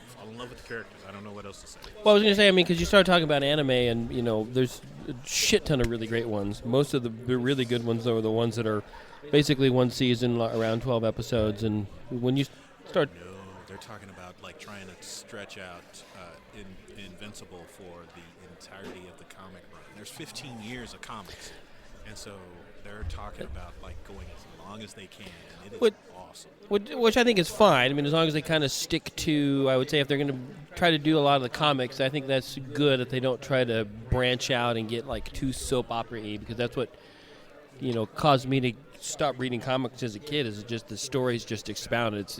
fall in love with the characters. I don't know what else to say. Well, I was going to say, because you started talking about anime, and, there's a shit ton of really great ones. Most of the really good ones, though, are the ones that are basically one season, around 12 episodes, and when you start... No, they're talking about, like, trying to stretch out Invincible for the entirety of the comic run. There's 15 years of comics, and so they're talking about, like, going as long as they can, and it is awesome. Which I think is fine. As long as they kind of stick to, I would say, if they're going to try to do a lot of the comics, I think that's good that they don't try to branch out and get, like, too soap opera-y, because that's what, caused me to stop reading comics as a kid, is just the stories just expounded. It's,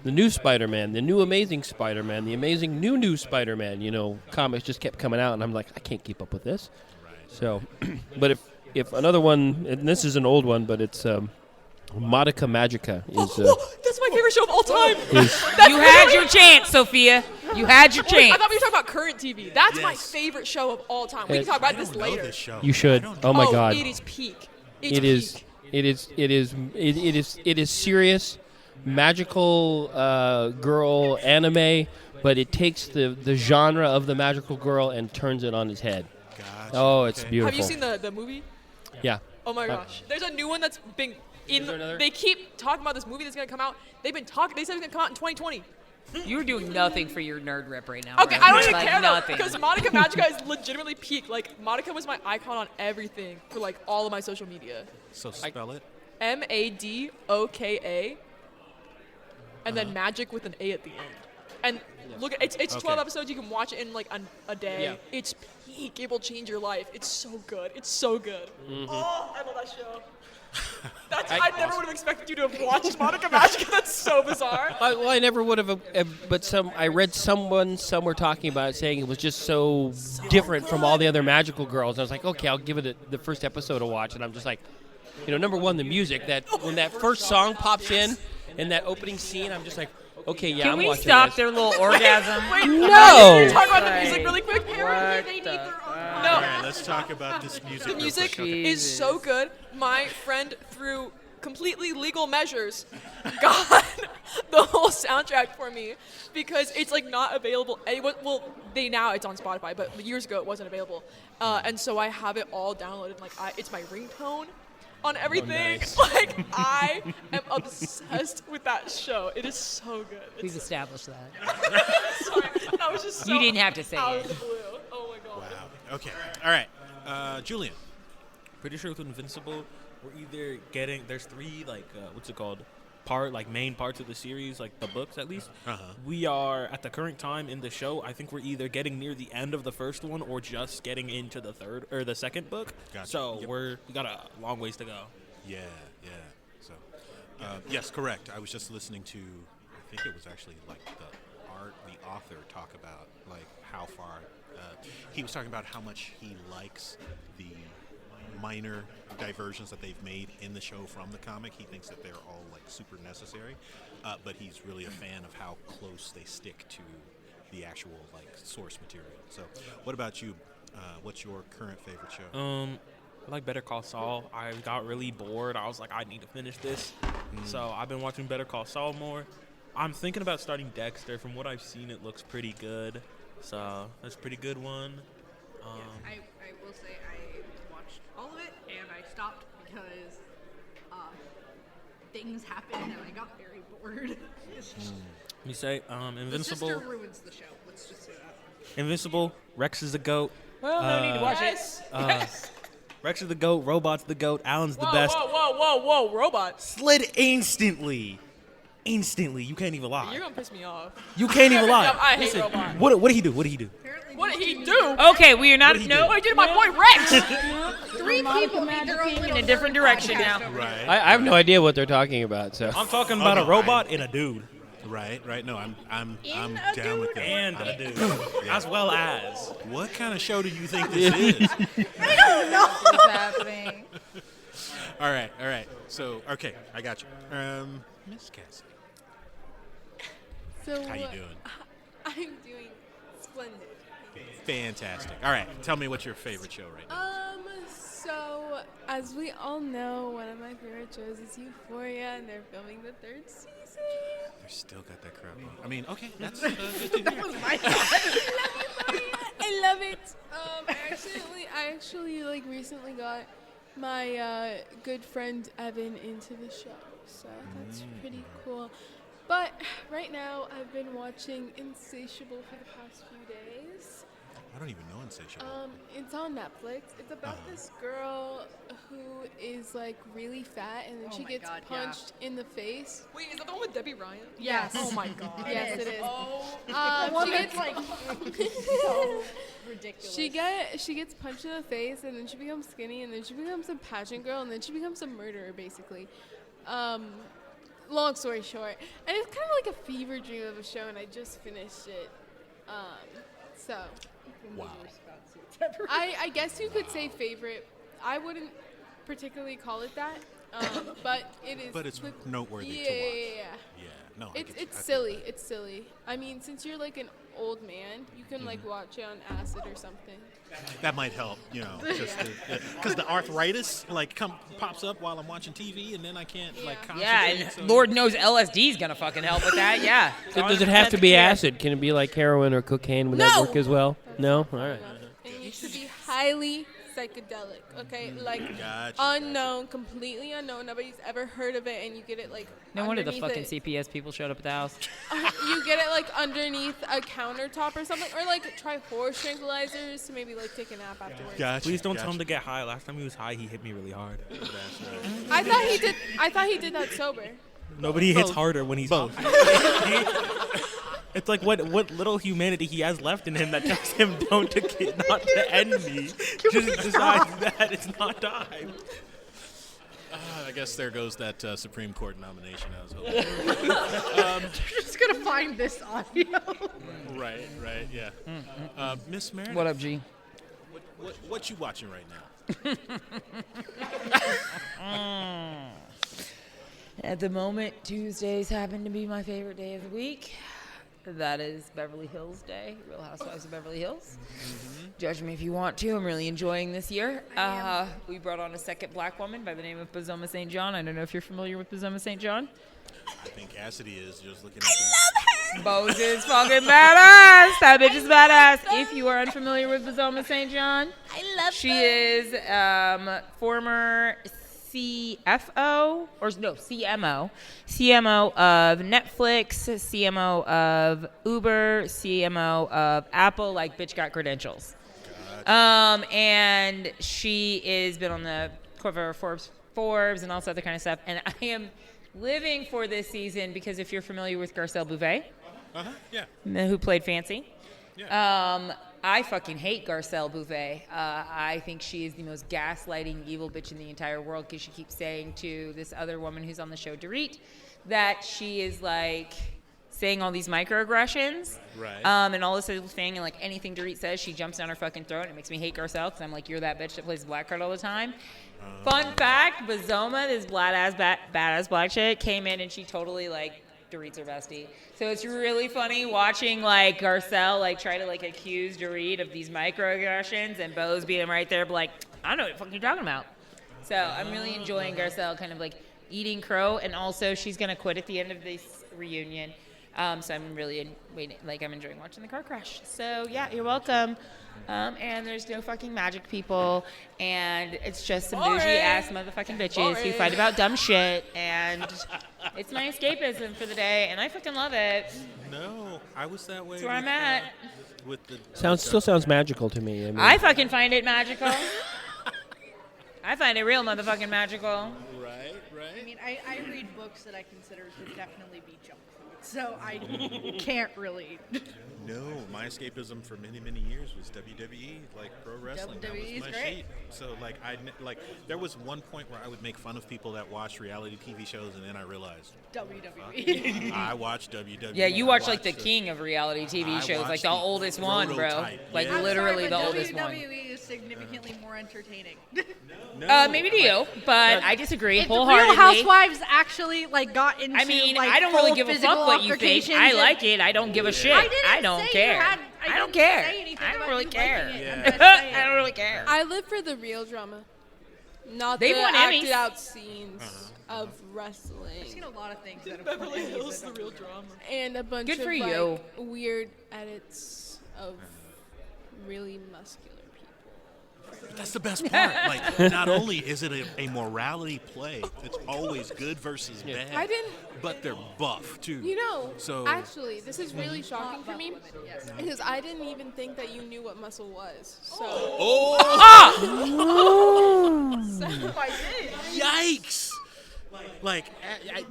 the new Spider-Man, the new Amazing Spider-Man, the amazing new Spider-Man, comics just kept coming out, and I'm like, I can't keep up with this. Right. So, but if another one, and this is an old one, but it's Modica Magica is... that's my favorite show of all time. You had your chance, Sophia. You had your I chance. thought we were talking about current TV. That's my favorite show of all time. We can talk about I this don't know later. this show. You should. Oh my God. It is peak. It is serious, magical girl anime, but it takes the genre of the magical girl and turns it on its head. Gotcha. Oh, it's Okay. beautiful. Have you seen the movie? Yeah. Oh my gosh. There's a new one that's been in. there another? They keep talking about this movie that's gonna come out. They've been talking. They said it's gonna come out in 2020. You're doing nothing for your nerd rep right now. Okay, bro. I don't even Like care though, nothing. because Monica Magica is legitimately peak. Like Monica was my icon on everything for like all of my social media. So spell it. Madoka, and then magic with an A at the end. And look, it's 12 Okay. episodes. You can watch it in like a day. Yeah. It's peak. It will change your life. It's so good. It's so good. Oh, I love that show. I never would have expected you to have watched Monica Magica. That's so bizarre. I never would have, but I read someone somewhere talking about it, saying it was just so different from all the other magical girls. I was like, okay, I'll give it the first episode a watch, and I'm just like, number one, the music, that when that first song pops in that opening scene, I'm just like, okay, yeah, Can I'm we watching stop this. their little orgasm? Wait, No! Talk about the music really quick. Apparently, they need their own All No. right, let's talk about this music. The real music quick. Okay. is so good. My friend threw completely legal measures got the whole soundtrack for me because it's like not available. Well, it's on Spotify, but years ago it wasn't available, and so I have it all downloaded. Like it's my ringtone on everything. Nice. Like I am obsessed with that show. It is so good. We've established that. Sorry, that was just so You didn't have to say out it. of the blue. Oh my god. Wow. Okay. All right. Julian. Pretty sure with Invincible, we're either getting there's 3 what's it called, main parts of the series, like the books at least. We are at the current time in the show. I think we're either getting near the end of the first one or just getting into the third or the second book. Gotcha. So Yep. we got a long ways to go. Yeah. So, yes, correct. I was just listening to, I think it was actually like the author talk about like how far he was talking about how much he likes the minor diversions that they've made in the show from the comic. He thinks that they're all like super necessary, but he's really a fan of how close they stick to the actual like source material. So, what about you? What's your current favorite show? I like Better Call Saul. I got really bored. I was like, I need to finish this. So I've been watching Better Call Saul more. I'm thinking about starting Dexter. From what I've seen, it looks pretty good. So that's a pretty good one. I will say I watched all of it and I stopped because things happened and I got very bored. Let me say, The Invincible. sister ruins the show. Let's just say that. Invincible. Rex is the GOAT. Well, no need to watch Yes. Rex is the GOAT. Robot's the GOAT. Alan's the Whoa, best. whoa, robot. Slid instantly. Instantly. You can't even lie. You're gonna piss me off. You can't even lie. I hate Listen, Robot. what did he do? What did he do? Apparently What did he do? it. Okay, we are not. No, What he did to my boy Rex? three people made their own in little a different direction podcast now. over Right. here. I have no idea what they're talking about. So I'm talking about a robot and a dude. Right. No, I'm In a down with dude that. And a dude. As well as. What kind of show do you think this is? What's happening? All right. So, okay, I got you. Miss Cassidy, So how you doing? I'm doing splendid. Fantastic. All right, tell me what's your favorite show right now. So as we all know, one of my favorite shows is Euphoria, and they're filming the 3rd season. I still got that crap on. I mean, okay, that's good to hear. I love it. I actually like recently got my good friend Evan into the show, so that's pretty cool. But right now, I've been watching Insatiable for the past few days. I don't even know Insatiable. It's on Netflix. It's about this girl who is like really fat, and then Oh she my gets God, yeah. punched in the face. Wait, is that the one with Debbie Ryan? Yes. Oh my god. Yes, it is. Oh. One She that's gets like so ridiculous. she gets punched in the face, and then she becomes skinny, and then she becomes a pageant girl, and then she becomes a murderer, basically. Long story short, and it's kind of like a fever dream of a show, and I just finished it. So Wow. I guess you could say favorite. I wouldn't particularly call it that, but it is. But it's noteworthy yeah, to watch. yeah. Yeah, no, I It's get you. it's I feel silly. It's silly. I mean, since you're like an old man, you can like watch it on acid or something. that might help, just because the arthritis like pops up while I'm watching TV, and then I can't like concentrate. Yeah, and so- Lord knows LSD's gonna fucking help with that. Yeah. does it have to be acid? Can it be like heroin or cocaine? Would that No! work as well? No. All right. It needs to be highly psychedelic, okay? Like Gotcha, unknown, completely unknown. Nobody's ever heard of it, and you get it like. No wonder the underneath fucking it. CPS people showed up at the house. You get it like underneath a countertop or something, or like try horse tranquilizers to maybe like take a nap afterwards. Gotcha, Please don't tell him gotcha. to get high. Last time he was high, he hit me really hard. That's right. I thought he did that sober. Nobody hits Both. harder when he's Both. It's like what little humanity he has left in him that tells him not to end me. Just decides that it's not time. I guess there goes that Supreme Court nomination I was hoping. We're just gonna find this audio. Right, yeah. Miss Meredith, What up, G? what you watching right now? At the moment, Tuesdays happen to be my favorite day of the week. that is Beverly Hills Day, Real Housewives of Beverly Hills. Judge me if you want to. I'm really enjoying this year. We brought on a second black woman by the name of Bozoma St. John. I don't know if you're familiar with Bozoma St. John. I think Cassidy is just looking at Boz is fucking badass. That bitch is badass. If you are unfamiliar with Bozoma St. John, I love she is former CMO of Netflix, CMO of Uber, CMO of Apple. Like, bitch got credentials. And she has been on the cover of Forbes and all this other kind of stuff. And I am living for this season because if you're familiar with Garcelle Bouvet, who played Fancy, I fucking hate Garcelle Bouvet. I think she is the most gaslighting evil bitch in the entire world because she keeps saying to this other woman who's on the show, Dorit, that she is like saying all these microaggressions. Right. And all this other thing, and like anything Dorit says, she jumps down her fucking throat. And it makes me hate Garcelle because I'm like, you're that bitch that plays the black card all the time. Fun fact, Bozoma, this badass black chick, came in and she totally like Dorit's her bestie. So it's really funny watching like Garcelle like try to like accuse Dorit of these microaggressions and Bo's being right there like, I don't know what the fuck you're talking about. So I'm really enjoying Garcelle kind of like eating crow, and also she's gonna quit at the end of this reunion. So I'm really I'm enjoying watching the car crash. So yeah, you're welcome. And there's no fucking magic people, and it's just some bougie ass motherfucking bitches who fight about dumb shit, and it's my escapism for the day, and I fucking love it. No, I was that way. That's where I'm at. With the Still sounds magical to me. I mean, I fucking find it magical. I find it real motherfucking magical. Right. I mean, I read books that I consider to definitely be junk food, so I can't really. No, my escapism for many, many years was WWE, like pro wrestling. That was WWE is my great. sheet. So there was one point where I would make fun of people that watched reality TV shows, and then I realized WWE. I watched WWE. Yeah, you watch like the king of reality TV shows, like the oldest one, bro. prototype, Like yeah. literally the I'm sorry, oldest but one. WWE is significantly more entertaining. No, Maybe to you, but I disagree If the wholeheartedly. Real Housewives actually like got into I mean, like I don't really full give a physical fuck what you think. altercations I and- like it. I don't give a shit. I don't say you care. had- I don't didn't care. say anything I don't about really you care. liking it. I'm Yeah. just saying. I don't really care. I live for the real drama, not They've the won acted Emmys. out scenes of wrestling. I've seen a lot of things that have Beverly won Emmys Hills, that the don't real really drama. And a bunch Good of for like you. weird edits of really muscular people. That's the best part. Like, not only is it a morality play, it's always good versus bad. I didn't. But they're buff too. You know, So actually, this is really shocking for me because I didn't even think that you knew what muscle was. So, yikes! Like,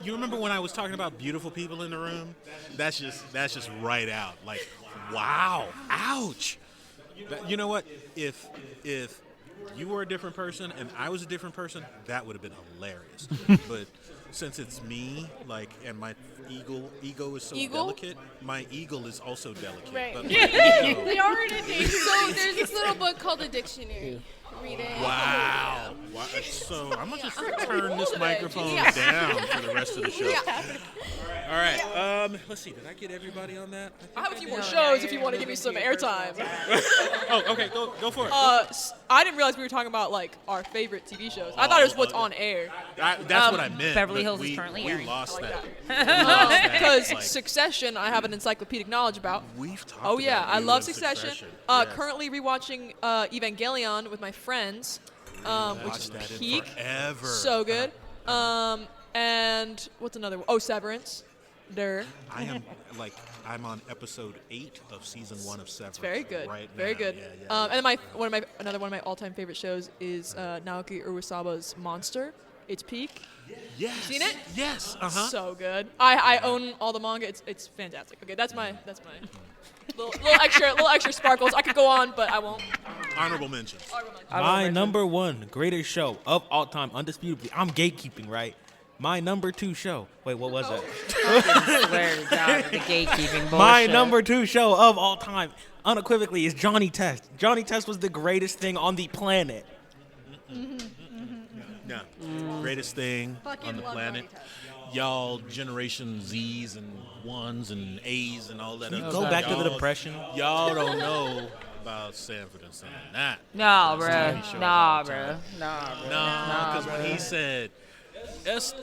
you remember when I was talking about beautiful people in the room? That's just right out. Like, wow, ouch. You know what? If you were a different person and I was a different person, that would have been hilarious. But since it's me, like, and my ego is so delicate, my eagle is also delicate. Right. But my ego, They are in a danger. so there's this little book called The Dictionary. Read it. wow. So I'm gonna just turn this microphone down for the rest of the show. All right. Let's see. Did I get everybody on that? I have a few more shows if you want to give me some airtime. Oh, okay. Go for it. I didn't realize we were talking about like our favorite TV shows. I thought it was what's on air. That's what I meant. Beverly but Hills is we, currently we airing. lost that. Because Like- Succession, I have an encyclopedic knowledge about. We've talked Oh yeah, about I you love and Succession. Yes. Currently rewatching Evangelion with my friends, which Watched is that in peak. forever. So good. And what's another one? Oh, Severance. I'm on episode 8 of season 1 of Severance. It's very good. Right Very now. good. Yeah. And another one of my all-time favorite shows is Naoki Urasawa's Monster. It's peak. Yes. seen it? Yes. So good. I own all the manga. It's fantastic. Okay, that's my little extra sparkles. I could go on, but I won't. Honorable mentions. My number one greatest show of all time, undisputably. I'm gatekeeping, right? My number 2 show. Wait, what was that? Swear to God, the gatekeeping bullshit. My number 2 show of all time, unequivocally, is Johnny Test. Johnny Test was the greatest thing on the planet. No. Greatest thing Fucking on the love planet. Donnie Tut. Y'all Generation Z's and ones and A's and all that. Can you other go stuff. back to the Y'all- Depression? Y'all don't know about Sanford and Son. Nah. Nah, That's bro. TV shows Nah, all the bro. time. Nah, bro. No, because when he said,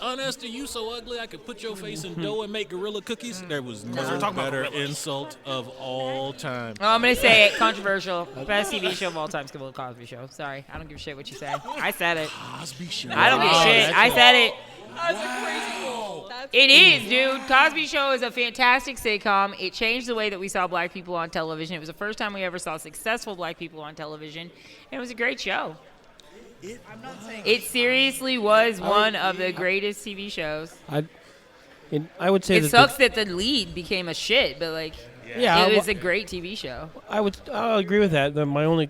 Aunt Esther, you so ugly I could put your face in dough and make gorilla cookies, there was no we're talking about better gorillas. insult of all time. Oh, I'm gonna say it. Controversial. Best TV show of all time is the Cosby Show. Sorry, I don't give a shit what you say. I said it. Cosby Show. I don't give a shit. I said it. That's It is, dude. Cosby Show is a fantastic sitcom. It changed the way that we saw black people on television. It was the first time we ever saw successful black people on television. And it was a great show. I'm not saying It seriously was one of the greatest TV shows. I would say It that sucks that the lead became a shit, but like, yeah, it was a great TV show. I'll agree with that. My only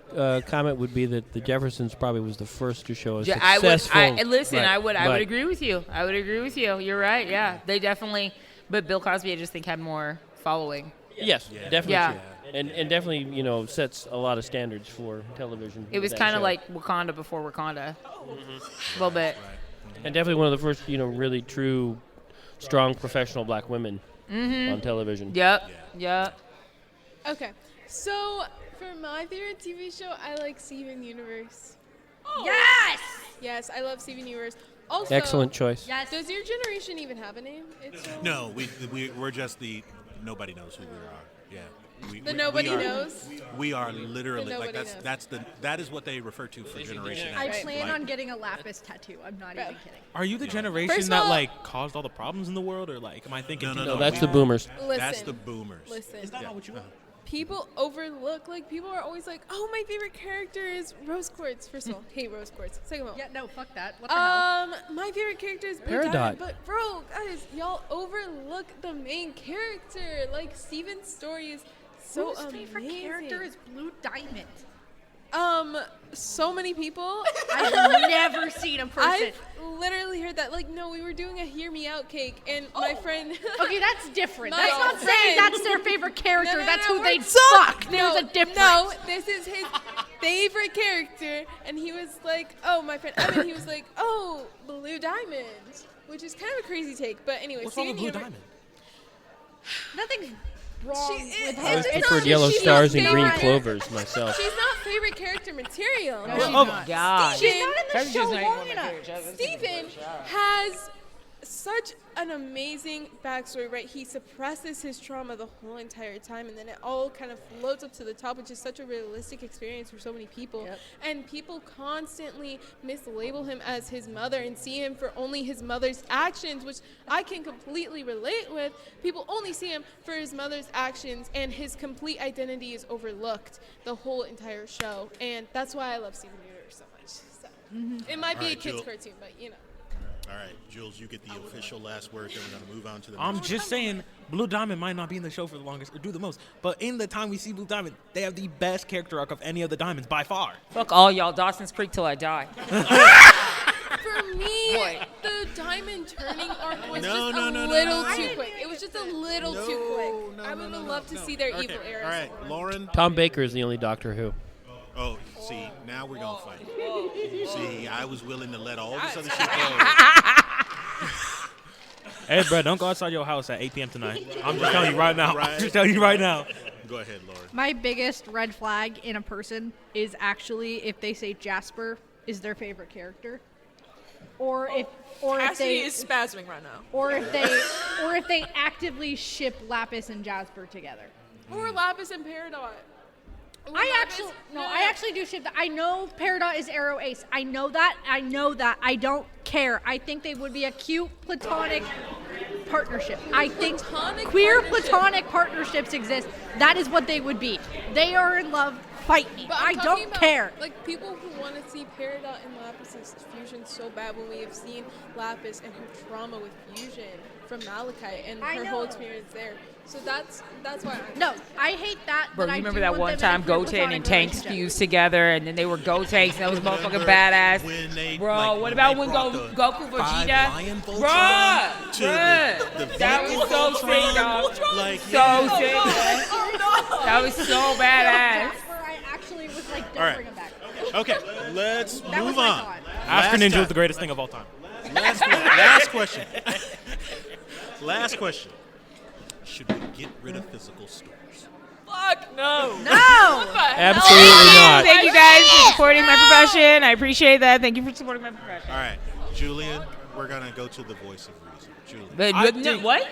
comment would be that the Jeffersons probably was the first to show a I would. successful. Listen, Right, I would but- agree with you. I would agree with you. You're right. Yeah, they definitely. But Bill Cosby, I just think, had more following. Yes, definitely Yeah. true. And definitely, sets a lot of standards for television. It was that kind of show. like Wakanda before Wakanda. A little bit. And definitely one of the first, really true, strong professional black women on television. Yep. Yep. Okay, so for my favorite TV show, I like Steven Universe. yes. Yes, I love Steven Universe. Also, Excellent choice. Yes. Does your generation even have a name? It's so No, we're just the nobody knows who we are. Yeah. nobody we are, knows. We are literally The like nobody that is what they refer to for Generation I X. plan Like, on getting a lapis tattoo. I'm not even kidding. Are you the generation First of that all- like caused all the problems in the world, or like am I thinking? No, No, that's the boomers. Listen, That's the boomers. Listen, Is that not what you want? people overlook. Like people are always like, "Oh, my favorite character is Rose Quartz." First of all, hate Rose Quartz. Second of all, Yeah, no, fuck that. What the hell? my favorite character is Blue Peridot. Diamond, but bro, guys, y'all overlook the main character. Like Steven's story is so Whose favorite amazing. character is Blue Diamond? So many people. I've never seen a person. I've literally heard that. Like, no, we were doing a Hear Me Out cake, and my friend. Okay, that's different. My That's not saying friend- that's their favorite character. No, no, That's no, who we're they'd talk- fuck. There's no, a difference. No, this is his favorite character, and he was like, "Oh, my friend Evan." He was like, "Oh, Blue Diamond," which is kind of a crazy take, but anyway. What's wrong with Steven Blue Universe- Diamond? Nothing's wrong with it's her. I just preferred not- yellow she's stars not and green favorite- clovers myself. She's not favorite character material. No, she's Oh, not. God. She's not in the That's show just not even long one of my enough. favorite shows. Steven has such an amazing backstory, right? He suppresses his trauma the whole entire time, and then it all kind of floats up to the top, which is such a realistic experience for so many people. Yep. And people constantly mislabel him as his mother and see him for only his mother's actions, which I can completely relate with. People only see him for his mother's actions, and his complete identity is overlooked the whole entire show. And that's why I love Steven Universe so much. So. It might be a Alright, kid's Jewel. cartoon, but you know. All right, Jules, you get the official last word. Then we're gonna move on to the. I'm next just saying, Blue Diamond might not be in the show for the longest or do the most, but in the time we see Blue Diamond, they have the best character arc of any of the Diamonds by far. Fuck all y'all. Dawson's Creek till I die. For me, the diamond turning arc was No, just no, a no, no, little no. too quick. It was just a little too quick. I would have loved to see their Okay, evil era. all right, Lauren. Tom Baker is the only Doctor Who. Oh, see, now we're gonna fight. See, I was willing to let all this other shit go. Hey, bro, don't go outside your house at 8 p.m. tonight. I'm just telling you right now. Right. I'm just telling you right now. Go ahead, Lauren. My biggest red flag in a person is actually if they say Jasper is their favorite character, or if Cassidy they is spasming right now. or if they actively ship Lapis and Jasper together. Or Lapis and Peridot. I actually do ship that. I know Peridot is Arrow Ace. I know that. I don't care. I think they would be a cute platonic partnership. I think Platonic queer partnership. platonic partnerships exist. That is what they would be. They are in love. Fight me. But I I'm talking don't about, care. Like people who want to see Peridot and Lapis's fusion so bad when we have seen Lapis and her trauma with fusion from Malachite and I her whole know. experience there. So that's why I'm No, I hate that. Bro, but you I remember do that want one them time in a queer Goten platonic and Tanks relationship. fused together, and then they were Go Tanks, and that was motherfucking Remember badass. when they, Bro, like, what about when brought the Goku 5 Vegeta? Lion Voltron Bruh, to bruh. the That vehicle was so Voltron? sick, dog. Like, So yeah. sick, man. That was so badass. Jasper, I actually was like, don't All right. bring him back. Okay, let's That was move my on. thought. Africa Ninja is the greatest thing of all time. Last question. Last question. Should we get rid of physical stores? Fuck no. No. Absolutely not. Thank you guys for supporting my profession. I appreciate that. Thank you for supporting my profession. All right, Julian, we're going to go to the voice of reason. Julian. But what?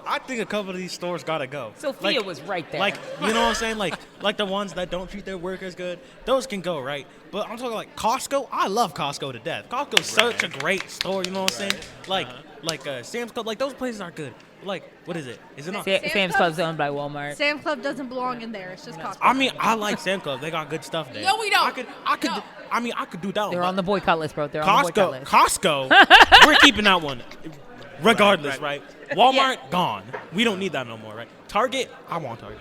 I think a couple of these stores gotta go. Sophia was right there. Like, you know what I'm saying? Like the ones that don't treat their workers good, those can go, right? But I'm talking like Costco. I love Costco to death. Costco's such a great store. You know what I'm saying? Like Sam's Club. Like those places are good. Like, what is it? Is it not? Sam's Club's owned by Walmart. Sam Club doesn't belong in there. It's just Costco. I mean, I like Sam's Club. They got good stuff there. No, we don't. I could do that one. They're but on the boycott list, bro. They're on the boycott list. Costco, we're keeping that one. Regardless, right? Walmart, gone. We don't need that no more, right? Target, I want Target.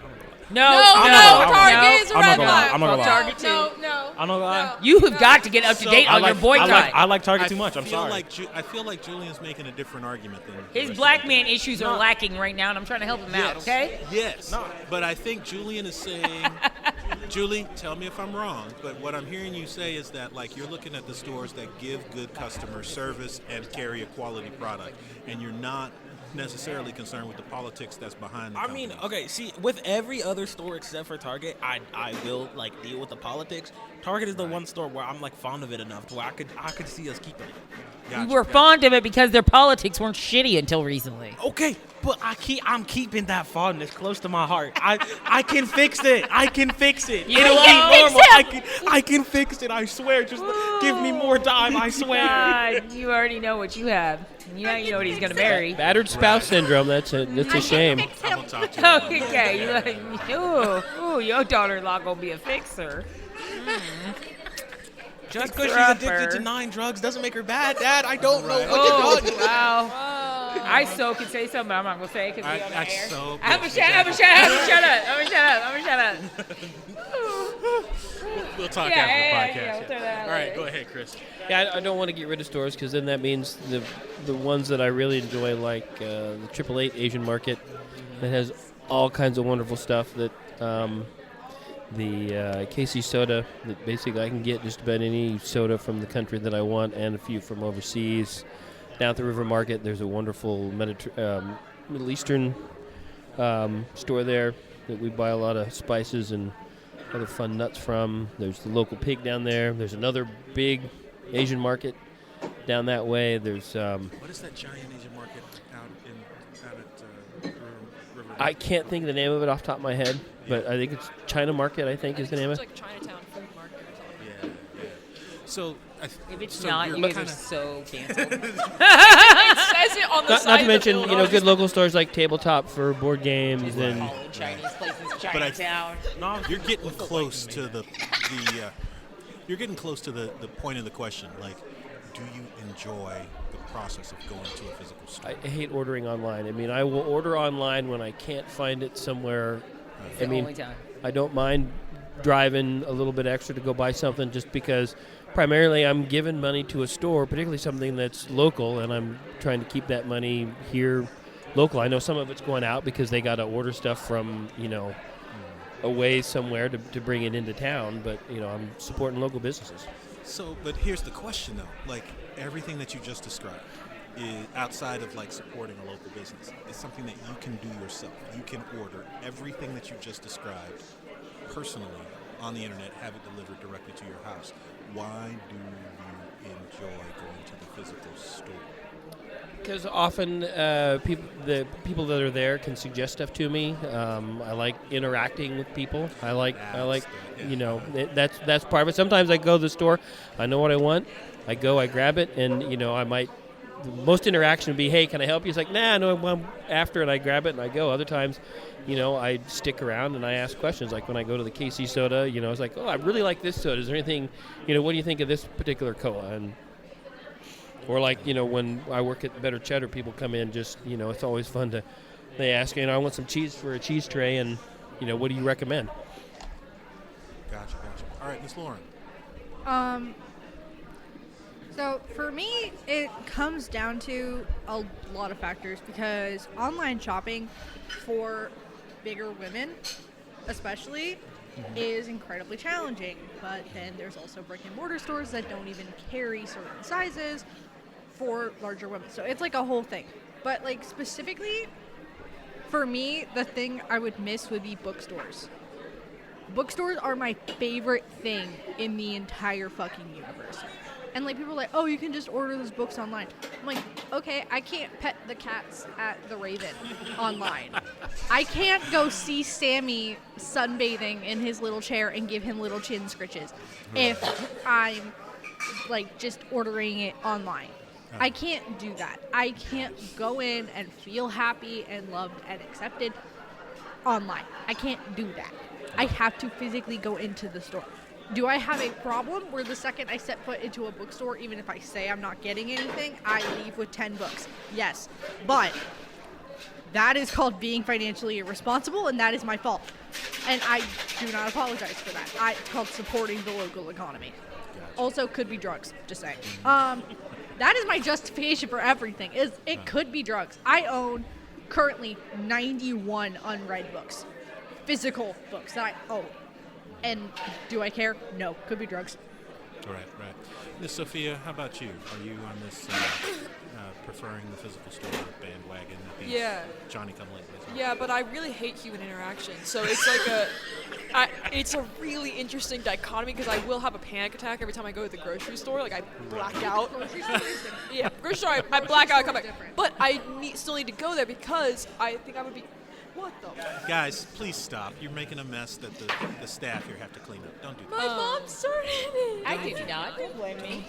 No, Target is a I'm red not gonna lie. flag. I'm not gonna lie. Target too. No. I'm not gonna lie. You have got to get up to date on your boycott. I like Target too much. I'm sorry. I feel like Julian's making a different argument than the His rest of black the man guys. issues are lacking right now, and I'm trying to help him out, okay? Yes. But I think Julian is saying, Julie, tell me if I'm wrong, but what I'm hearing you say is that like you're looking at the stores that give good customer service and carry a quality product, and you're not necessarily concerned with the politics that's behind the company. Okay, see, with every other store except for Target, I will like deal with the politics. Target is the one store where I'm like fond of it enough to where I could see us keeping it. We were fond of it because their politics weren't shitty until recently. Okay, but I'm keeping that fondness close to my heart. I can fix it. I can fix it. You It'll can be fix normal. I can fix it. I swear. Just give me more time. I swear. God, you already know what you have. You know what he's gonna marry. Battered spouse syndrome. That's a shame. I'm gonna talk to you. Okay, ooh, your daughter-in-law gonna be a fixer. Just because she's addicted to 9 drugs doesn't make her bad, Dad. I don't know what you're talking Wow. I so could say something, but I'm not gonna say it because we on the air. I'm gonna shut up. We'll talk Yeah, after the yeah, podcast. we'll throw that out All right, later. go ahead, Chris. Yeah, I don't want to get rid of stores because then that means the ones that I really enjoy, like the 888 Asian Market, that has all kinds of wonderful stuff. That the KC soda, that basically I can get just about any soda from the country that I want, and a few from overseas. Down at the River Market, there's a wonderful Middle Eastern store there that we buy a lot of spices and other fun nuts from. There's the local pig down there. There's another big Asian market down that way. There's What is that giant Asian market out at River? I can't think of the name of it off the top of my head, but I think it's China Market, I think is the name of It's it. like Chinatown food market or something. Yeah. So If it's so not, you're you guys are kinda- so canceled. It says it on the Not side to of mention, the good local stores like Tabletop for board games and Chinese places, But I- Chinatown. you're getting close to you're getting close to the point of the question. Like, do you enjoy the process of going to a physical store? I hate ordering online. I mean, I will order online when I can't find it somewhere. It's the only time. I don't mind driving a little bit extra to go buy something just because primarily I'm giving money to a store, particularly something that's local, and I'm trying to keep that money here local. I know some of it's going out because they got to order stuff from, away somewhere to bring it into town, but, I'm supporting local businesses. So, but here's the question though. Like, everything that you just described is outside of like supporting a local business is something that you can do yourself. You can order everything that you just described personally on the internet, have it delivered directly to your house. Why do you enjoy going to the physical store? Because often the people that are there can suggest stuff to me. I like interacting with people. I like that's part of it. Sometimes I go to the store, I know what I want, I go, I grab it, and I might. The most interaction would be, hey, can I help you? It's like, nah, no, I'm after it. I grab it and I go. Other times, I stick around and I ask questions. Like when I go to the KC soda, it's like, oh, I really like this soda. Is there anything, what do you think of this particular cola? Or like, when I work at Better Cheddar, people come in just, it's always fun to, they ask, I want some cheese for a cheese tray, and, what do you recommend? Gotcha. All right, Miss Lauren. So for me, it comes down to a lot of factors because online shopping for bigger women, especially, is incredibly challenging. But then there's also brick and mortar stores that don't even carry certain sizes for larger women. So it's like a whole thing. But like specifically for me, the thing I would miss would be bookstores. Bookstores are my favorite thing in the entire fucking universe. And like people are like, oh, you can just order those books online. I'm like, okay, I can't pet the cats at the Raven online. I can't go see Sammy sunbathing in his little chair and give him little chin scritches if I'm like just ordering it online. I can't do that. I can't go in and feel happy and loved and accepted online. I can't do that. I have to physically go into the store. Do I have a problem where the second I set foot into a bookstore, even if I say I'm not getting anything, I leave with 10 books? Yes. But that is called being financially irresponsible, and that is my fault. And I do not apologize for that. It's called supporting the local economy. Also, could be drugs. Just saying. That is my justification for everything. It could be drugs. I own currently 91 unread books. Physical books that I own. And do I care? No. Could be drugs. Right. Miss Sofia, how about you? Are you on this preferring the physical store bandwagon? Johnny come lately. Yeah, but I really hate human interaction. So it's like it's a really interesting dichotomy because I will have a panic attack every time I go to the grocery store. Like I black out. Yeah, grocery store, I black out, I come back. But I still need to go there because I think I would be. What the? Guys, please stop. You're making a mess that the staff here have to clean up. Don't do that. My mom started it. I did not. Don't blame me.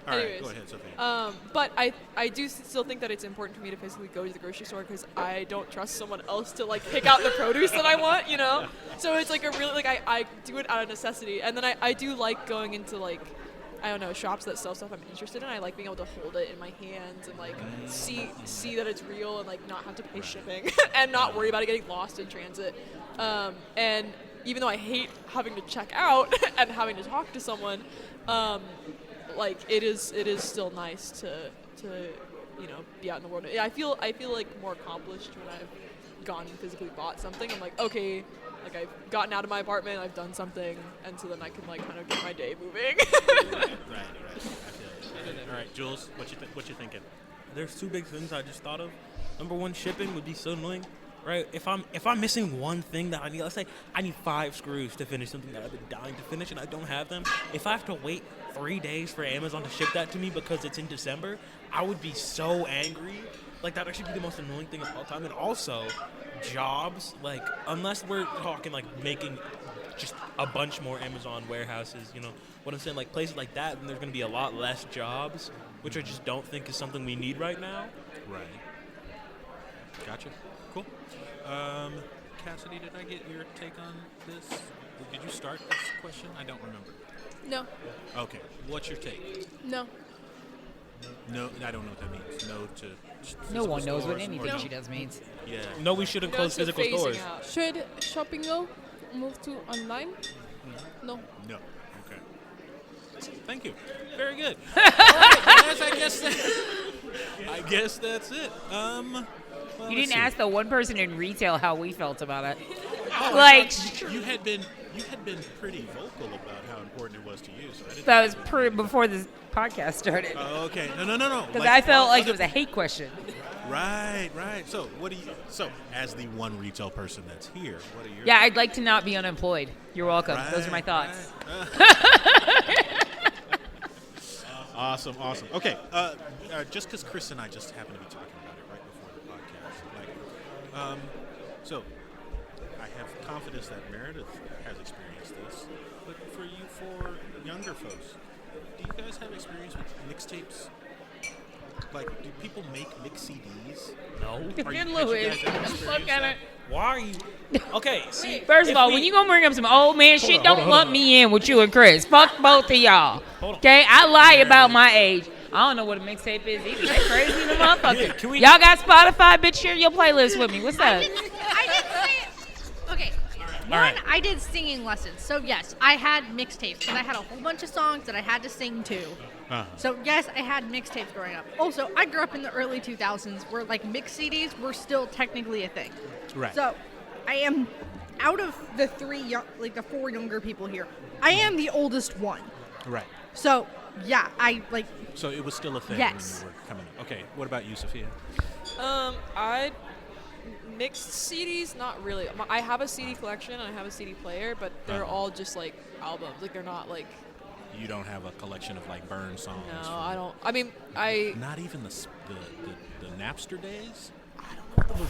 All right, go ahead, Sophia. But I do still think that it's important for me to physically go to the grocery store because I don't trust someone else to like pick out the produce that I want, you know? So it's like a really, like I do it out of necessity. And then I do like going into like, I don't know, shops that sell stuff I'm interested in. I like being able to hold it in my hands and like see that it's real and like not have to pay shipping and not worry about it getting lost in transit. And even though I hate having to check out and having to talk to someone, like it is still nice to you know be out in the world. I feel like more accomplished when I've gone and physically bought something. I'm like, okay, like I've gotten out of my apartment, I've done something, and so then I can like kind of get my day moving. Right. I feel it. All right, Jules, what you thinking? There's two big things I just thought of. Number one, shipping would be so annoying. Right, if I'm missing one thing that I need, let's say I need 5 screws to finish something that I've been dying to finish and I don't have them. If I have to wait 3 days for Amazon to ship that to me because it's in December, I would be so angry. Like that would actually be the most annoying thing of all time. And also, jobs, like unless we're talking like making just a bunch more Amazon warehouses, you know what I'm saying, like places like that, then there's going to be a lot less jobs, which I just don't think is something we need right now. Right. Gotcha. Cool. Cassidy, did I get your take on this? Did you start this question? I don't remember. No. Okay. What's your take? No. No, I don't know what that means. No to No one knows what stores, anything or she does means. Yeah. No, we shouldn't close So physical phasing stores. out. Should shopping though move to online? No. No. Okay. Thank you. Very good. All right, guys, I guess that's it. Well, You let's didn't see. ask the one person in retail how we felt about it. Oh, Like, I thought you had been pretty vocal about how important it was to you. So I didn't that was before this podcast started. Oh, okay. No. Because I felt like it was a hate question. Right. So, what do you? So, as the one retail person that's here, what are your? Yeah, I'd like to not be unemployed. You're welcome. Those are my thoughts. Right. Awesome. Okay. Just because Chris and I just happened to be talking about it right before the podcast, so I have confidence that Meredith has experienced this, but for younger folks, do you guys have experience with mixtapes? Like, do people make mix CDs? No. Louis, look at it. Why are you? Okay, see. First of all, when you gonna bring up some old man shit, don't lump me in with you and Chris. Fuck both of y'all. Okay, I lie about my age. I don't know what a mixtape is either. They crazy in the motherfucker. Y'all got Spotify? Bitch, share your playlist with me. What's I up? didn't say. Okay. All right. I did singing lessons. So yes, I had mixtapes, and I had a whole bunch of songs that I had to sing to. So yes, I had mixtapes growing up. Also, I grew up in the early 2000s where like mix CDs were still technically a thing. Right. So I am out of the the 4 younger people here, I am the oldest one. Right. So, yeah, So it was still a thing Yes. when you were coming up. Okay, what about you, Sophia? I mixed CDs, not really. I have a CD collection and I have a CD player, but they're all just like albums. Like they're not like. You don't have a collection of like burn songs? No, I don't. I mean, I. Not even the Napster days?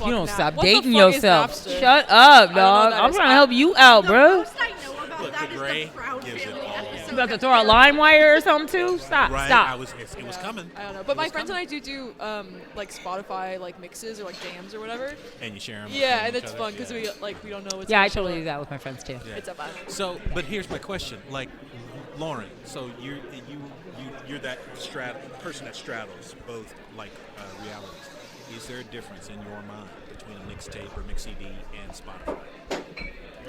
You don't stop What the dating fuck is yourself. Napster? Shut up, I don't know dog. what that I'm is. trying to help you out, the bro. most I know about Look, that the is gray the Proud gives it Family all. episode. You about to throw a LimeWire or something too? Stop, Right? stop. It was coming. I don't know, but my friends and I do like Spotify like mixes or like jams or whatever. And you share them. Yeah, and it's fun because we don't know what's. Yeah, I gonna show totally up. do that with my friends too. Yeah. It's a fun. So, but here's my question. Like, Lauren, so you're that person that straddles both like realities. Is there a difference in your mind between a mixtape or mix CD and Spotify?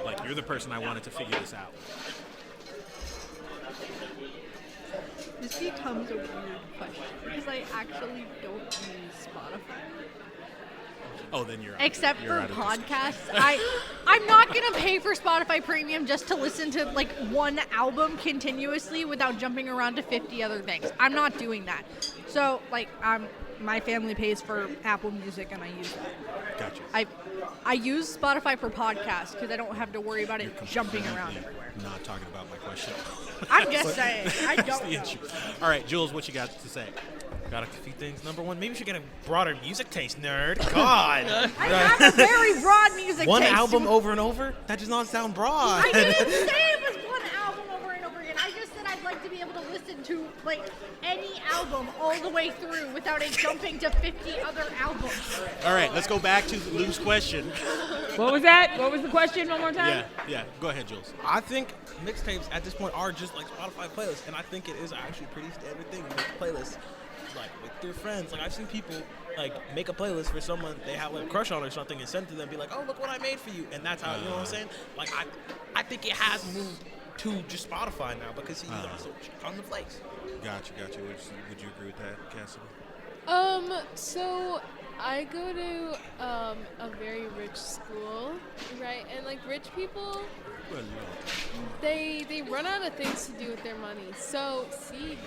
Like, you're the person I wanted to figure this out. This becomes a weird question because I actually don't use Spotify. Oh, then you're out. Except You're for out of this. podcasts. I'm not going to pay for Spotify Premium just to listen to like one album continuously without jumping around to 50 other things. I'm not doing that. So like my family pays for Apple Music and I use that. Gotcha. I use Spotify for podcasts because I don't have to worry about it You're jumping around completely everywhere. Not talking about my question. I'm just saying. I That's don't the know. issue. All right, Jules, what you got to say? Got a few things. Number one, maybe you should get a broader music taste, nerd. God. I have a very broad music One taste. album over and over? That does not sound broad. I didn't say it was one album over and over again. I just said I'd like to be able to listen to like any album all the way through without it jumping to 50 other albums. All right, let's go back to Lou's question. What was that? What was the question one more time? Yeah. Go ahead, Jules. I think mixtapes at this point are just like Spotify playlists, and I think it is actually a pretty standard thing to make playlists like with their friends. Like I've seen people like make a playlist for someone they have like a crush on or something and send it to them and be like, oh, look what I made for you, and that's how, you know what I'm saying? Like I think it has moved to just Spotify now because CDs are so cheap on the flakes. Gotcha. Would you agree with that, Cassidy? So I go to a very rich school, right? And like rich people, Well, they run out of things to do with their money. So CDs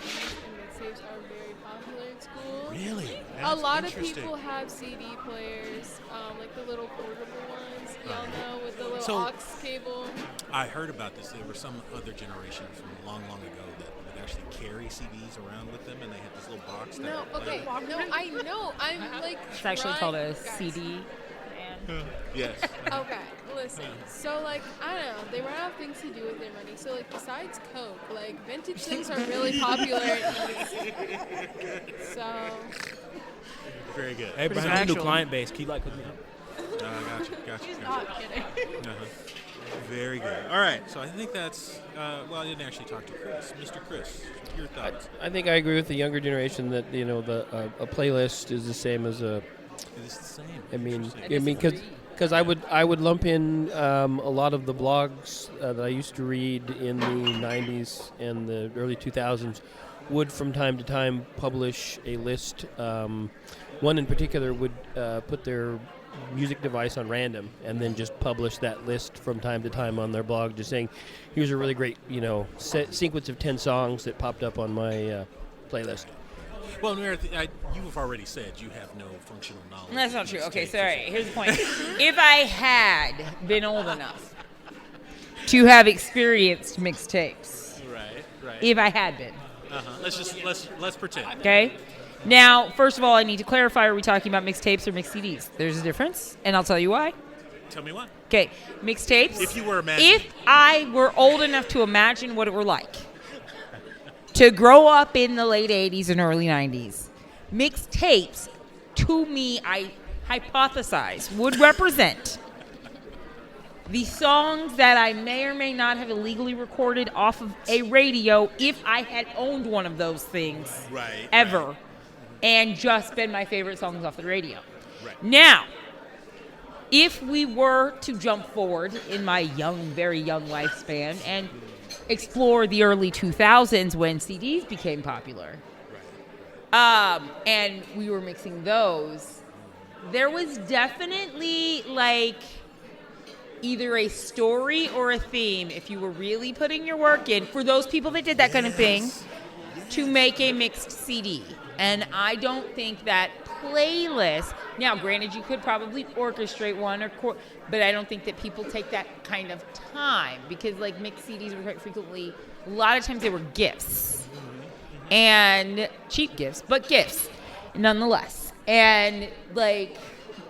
and mixtapes are very popular in school. really? A That's lot of interesting. people have CD players, like the little portable ones, y'all know, with the little So- aux cable. I heard about this. There was some other generation from long ago that would actually carry CDs around with them, and they had this little box. That No, would play. okay, no, I know. I'm like. It's actually called a guys. CD. Yes. Okay, listen. So like I don't know, they run out of things to do with their money. So like besides Coke, like vintage things are really popular. So Very good. Hey, Pretty but I have a new factual. client base. Keep like hooking me up. Gotcha. He's not kidding. Uh-huh. Very good. All right. So I think that's. Well, I didn't actually talk to Chris. Mr. Chris, your thoughts? I think I agree with the younger generation that a playlist is the same as a. It is the same. I mean, Interesting. because I would lump in a lot of the blogs that I used to read in the 90s and the early 2000s would from time to time publish a list. One in particular would put their music device on random and then just publish that list from time to time on their blog, just saying, here's a really great sequence of 10 songs that popped up on my playlist. Well, Meredith, you have already said you have no functional knowledge. That's not of true. these Okay, tapes. so all right, here's the point. If I had been old enough to have experienced mixtapes, Right. if I had been, Let's pretend. okay? Now, first of all, I need to clarify, are we talking about mixtapes or mixed CDs? There's a difference, and I'll tell you why. Tell me what. Okay, mixtapes. If you were imagining. If I were old enough to imagine what it were like to grow up in the late 80s and early 90s, mixtapes, to me, I hypothesize, would represent the songs that I may or may not have illegally recorded off of a radio if I had owned one of those things Right. ever Right. and just been my favorite songs off the radio. Right. Now, if we were to jump forward in my very young lifespan and explore the early 2000s when CDs became popular, and we were mixing those, there was definitely like either a story or a theme, if you were really putting your work in, for those people that did that kind of thing, to make a mixed CD. And I don't think that playlist, now granted you could probably orchestrate one, but I don't think that people take that kind of time, because like mixed CDs were quite frequently, a lot of times they were gifts. And cheap gifts, but gifts nonetheless. And like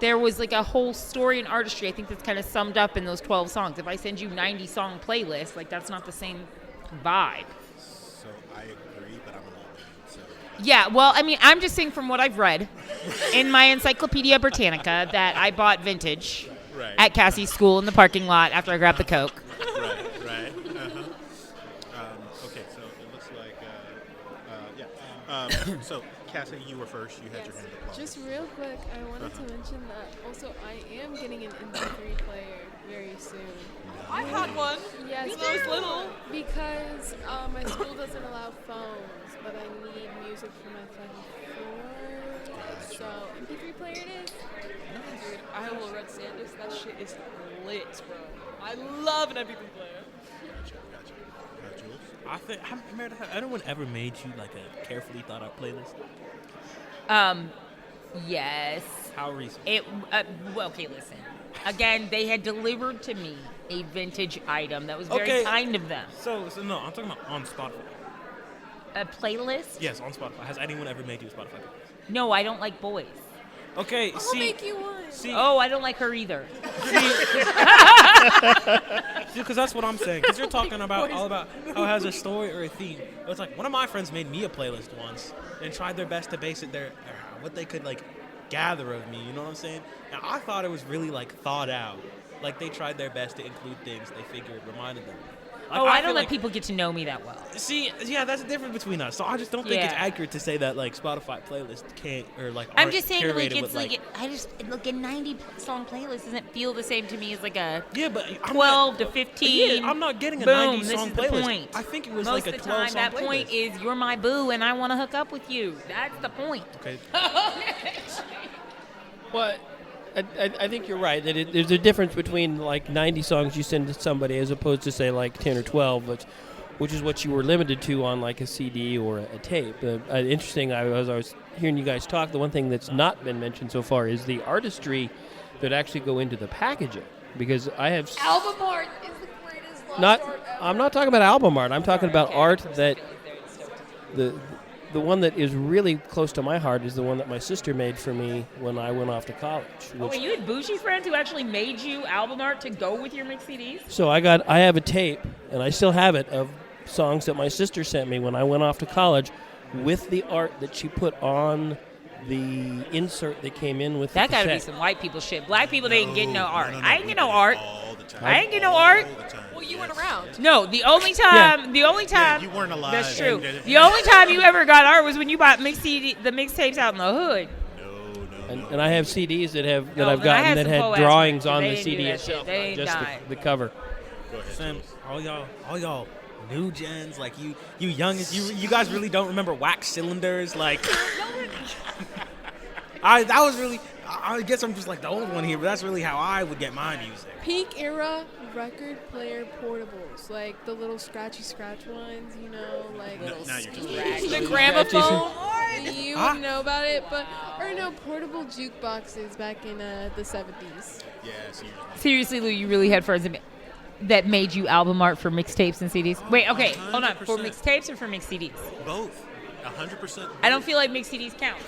there was like a whole story and artistry, I think, that's kind of summed up in those 12 songs. If I send you 90 song playlist, like that's not the same vibe. So I agree, but I'm an old man. So Yeah, well, I mean, I'm just saying from what I've read in my Encyclopedia Britannica that I bought vintage at Cassie's school in the parking lot after I grabbed the Coke. Right. Okay, so it looks like, so Cassidy, you were first. You had your hand up. Just real quick, I wanted to mention that also I am getting an MP3 player very soon. I had one. Yes, when I was little. Because my school doesn't allow phones, but I need music for my final four. So MP3 player it is. Dude, I have a little Red Sanders. That shit is lit, bro. I love an MP3 player. Gotcha. Jules? I think, Meredith, has anyone ever made you like a carefully thought out playlist? Yes. How recent? Well, okay, listen. Again, they had delivered to me a vintage item. That was very kind of them. So no, I'm talking about on Spotify. A playlist? Yes, on Spotify. Has anyone ever made you a Spotify playlist? No, I don't like boys. Okay, I'll make you one. Oh, I don't like her either. Because that's what I'm saying. Because you're talking about all about how it has a story or a theme. It's like one of my friends made me a playlist once and tried their best to base it what they could like gather of me. You know what I'm saying? Now I thought it was really like thought out. Like they tried their best to include things they figured reminded them. Like, I don't let people get to know me that well. See, yeah, that's the difference between us. So I just don't think it's accurate to say that like Spotify playlist can't or like I'm just saying like curated it's with, like I just look a 90 song playlist doesn't feel the same to me as like a but 12 to 15. Yeah, I'm not getting a boom, 90 song this is playlist. The point. I think it was most like a of the 12 time song that playlist. point is you're my boo and I want to hook up with you. That's the point. Okay. Well, I think you're right. That there's a difference between like 90 songs you send to somebody as opposed to say like 10 or 12, which is what you were limited to on like a CD or a tape. Interesting. As I was hearing you guys talk, the one thing that's not been mentioned so far is the artistry that actually go into the packaging. Because I have Album art is the greatest art ever. I'm not talking about album art. I'm talking about art that the one that is really close to my heart is the one that my sister made for me when I went off to college. Wait, you had bougie friends who actually made you album art to go with your mixed CDs? So I have a tape, and I still have it, of songs that my sister sent me when I went off to college with the art that she put on the insert that came in with that the gotta be cassette. some white people shit. Black people didn't get no art. No, I ain't we get no did art. all the time. I ain't get no art. All the time. Well, you weren't around. No, the only time, Yeah, you weren't alive. That's true. The only time you ever got art was when you bought the mixtapes out in the hood. And I have CDs that I've I gotten had that some had po-ass drawings friends. on They the didn't do CD that itself, shit. They not ain't just dying. the cover. Go ahead. Sam, all y'all new gens, like you youngest, you guys really don't remember wax cylinders, like. I guess I'm just like the old one here, but that's really how I would get my music. Peak era record player portables, like the little scratchy scratch ones, you know, like Now you're just The gramophone. you wouldn't know about it, or no, portable jukeboxes back in the 70s. Yeah, seriously. Seriously, Lou, you really had friends that made you album art for mixtapes and CDs? Wait, okay, hold on. For 100%. mixtapes or for mixed CDs? Both. 100%. I don't feel like mixed CDs count.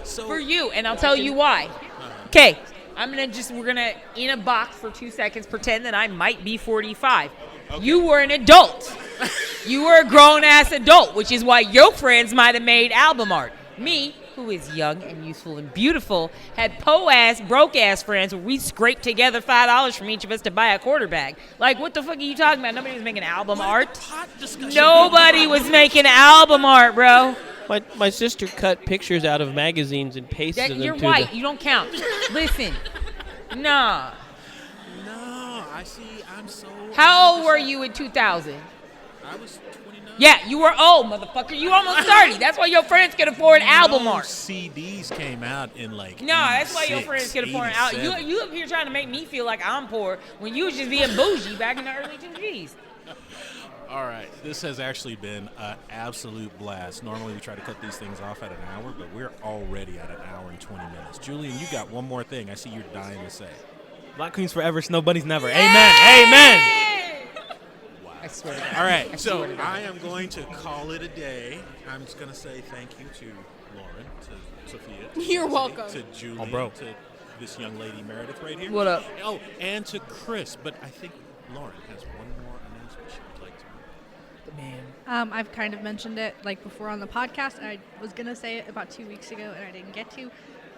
So For you, and I'll tell you why. Okay, we're gonna, in a box for 2 seconds, pretend that I might be 45. Okay. You were an adult. You were a grown-ass adult, which is why your friends might have made album art. Me, who is young and youthful and beautiful, had po-ass, broke-ass friends where we scraped together $5 from each of us to buy a quarter bag. Like, what the fuck are you talking about? Nobody was making album art. Nobody was making album art, bro. My sister cut pictures out of magazines and pasted them You're to white. You don't count. Listen. Nah. No, I see. I'm so. How old were you in 2000? I was 29. Yeah, you were old, motherfucker. You almost 30. That's why your friends can afford album art. CDs came out in like. No, that's why your 86, friends can afford an album. 87. You up here trying to make me feel like I'm poor when you was just being bougie back in the early 2000s. All right, this has actually been an absolute blast. Normally we try to cut these things off at an hour, but we're already at an hour and 20 minutes. Julian, you got one more thing I see you're dying to say. Black Queens forever, Snow Bunnies never. Amen. Amen. Wow. I swear to God. All right, I so swear to God. I am going to call it a day. I'm just going to say thank you to Lauren, to Sophia. To You're Cassidy, welcome. To Julian, Oh, bro. to this young lady Meredith right here. What up? Oh, and to Chris. But I think Lauren has one more announcement she would like to make. Man. I've kind of mentioned it like before on the podcast. I was gonna say it about 2 weeks ago, and I didn't get to.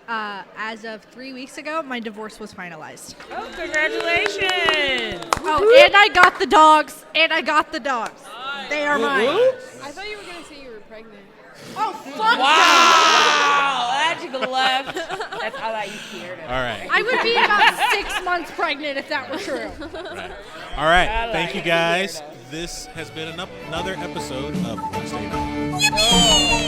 As of 3 weeks ago, my divorce was finalized. Oh, congratulations. Oh, and I got the dogs. They are mine. I thought you were gonna say you were pregnant. Oh, fuck. Wow. That you could have left. That's how that you scared All right. I would be about 6 months pregnant if that were true. Right. All right. I like Thank you it. guys. This has been another episode of Wednesday Night. Oh.